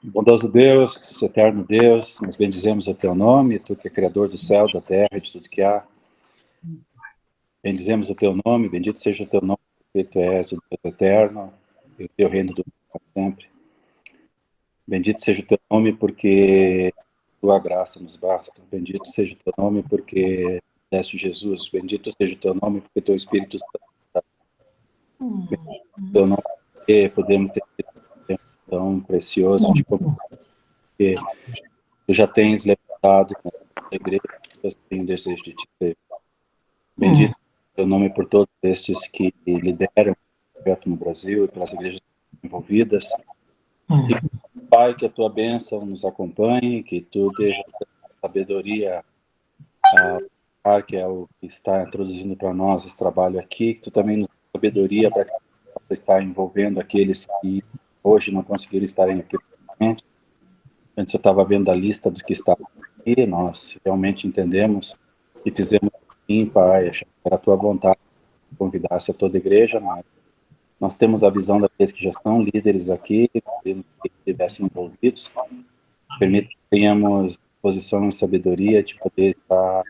Bondoso Deus, eterno Deus, nós bendizemos o teu nome, tu que é criador do céu, da terra e de tudo que há. Bendizemos o teu nome, bendito seja o teu nome, porque tu és o Deus eterno e o teu reino dura para sempre. Bendito seja o teu nome, porque tua graça nos basta. Bendito seja o teu nome, porque deste Jesus. Bendito seja o teu nome, porque teu Espírito Santo. Bendito seja o teu nome, porque podemos ter tempo tão precioso de comunhão que tu já tens levantado na igreja, eu tenho desejo de te ser. Bendito seja o teu nome por todos estes que lideram o projeto no Brasil e pelas igrejas envolvidas. E, Pai, que a tua bênção nos acompanhe, que tu deixes a sabedoria que é o que está introduzindo para nós esse trabalho aqui, que tu também nos dê sabedoria para que possa estar envolvendo aqueles que hoje não conseguiram estar em aquele momento. Antes eu estava vendo a lista do que estava aqui, nós realmente entendemos e fizemos assim, Pai, achando que era a tua vontade que convidasse a toda a igreja, mas nós temos a visão daqueles que já são líderes aqui, que estivessem envolvidos. Permita que tenhamos posição e sabedoria de poder estar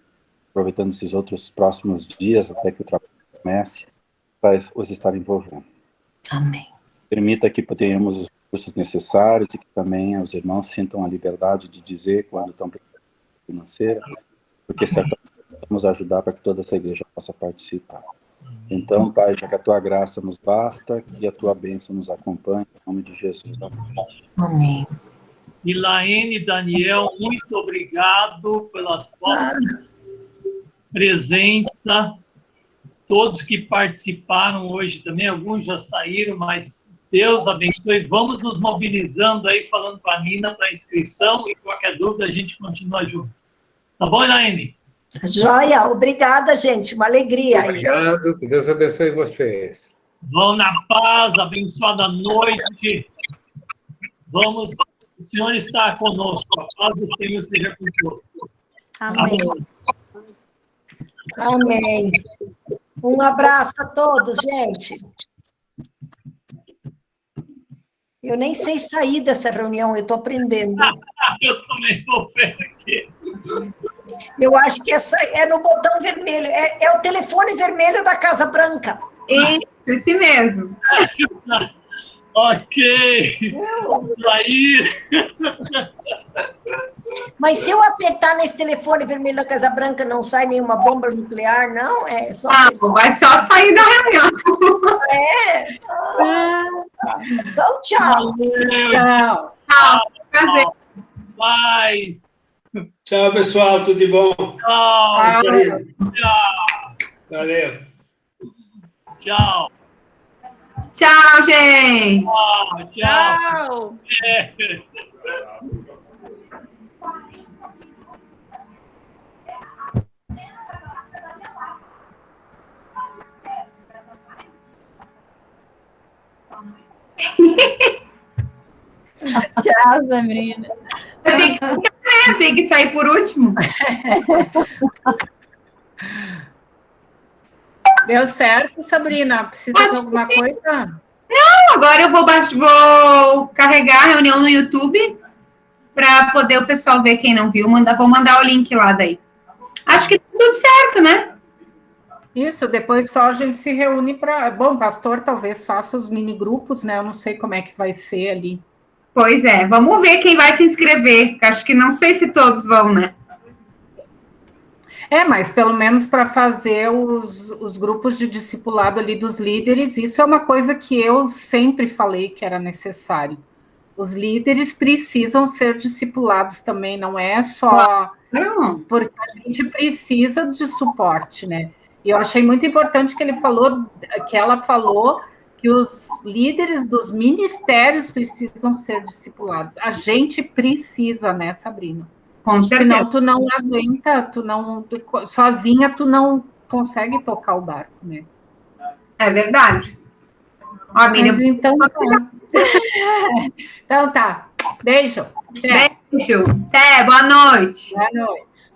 aproveitando esses outros próximos dias até que o trabalho comece, para os estar envolvendo. Amém. Permita que tenhamos os recursos necessários e que também os irmãos sintam a liberdade de dizer quando estão precisando de financeira, porque certamente vamos ajudar para que toda essa igreja possa participar. Então, Pai, já que a tua graça nos basta, que a tua bênção nos acompanhe, em nome de Jesus. Amém. E Laene, Daniel, muito obrigado pelas vossas presença. Todos que participaram hoje também, alguns já saíram, mas Deus abençoe. Vamos nos mobilizando aí, falando com a Nina para inscrição, e qualquer dúvida a gente continua junto. Tá bom, Laene? Joia, obrigada, gente, uma alegria. Obrigado, que Deus abençoe vocês. Vão na paz, abençoada noite. Vamos, o Senhor está conosco, a paz do Senhor seja conosco. Amém. Amém. Um abraço a todos, gente. Eu nem sei sair dessa reunião, eu estou aprendendo. Eu também vou ver aqui. Eu acho que essa é no botão vermelho, é o telefone vermelho da Casa Branca. Isso, esse mesmo. Ok. Sair. Mas se eu apertar nesse telefone vermelho da Casa Branca, não sai nenhuma bomba nuclear, não? É só... vai só sair da reunião. Então, tchau. Tchau. Prazer. Paz. Tchau, pessoal, tudo de bom? Tchau. Tchau. Valeu. Tchau. Tchau, gente. Tchau. Tchau, Sabrina. Tem que sair por último. Deu certo, Sabrina? Precisa de alguma coisa? Não, agora eu vou carregar a reunião no YouTube para poder o pessoal ver quem não viu. Vou mandar o link lá daí. Acho que tudo certo, né? Isso, depois só a gente se reúne para... Bom, o pastor talvez faça os mini grupos, né? Eu não sei como é que vai ser ali. Pois é, vamos ver quem vai se inscrever. Acho que não sei se todos vão, né? Mas pelo menos para fazer os grupos de discipulado ali dos líderes, isso é uma coisa que eu sempre falei que era necessário. Os líderes precisam ser discipulados também, não é só... Não. Porque a gente precisa de suporte, né? E eu achei muito importante que ela falou que os líderes dos ministérios precisam ser discipulados. A gente precisa, né, Sabrina? Com certeza. Senão tu não aguenta, sozinha tu não consegue tocar o barco, né? É verdade. Ó, Miriam, então tá. Então tá. Beijo. Beijo. Até, boa noite. Boa noite.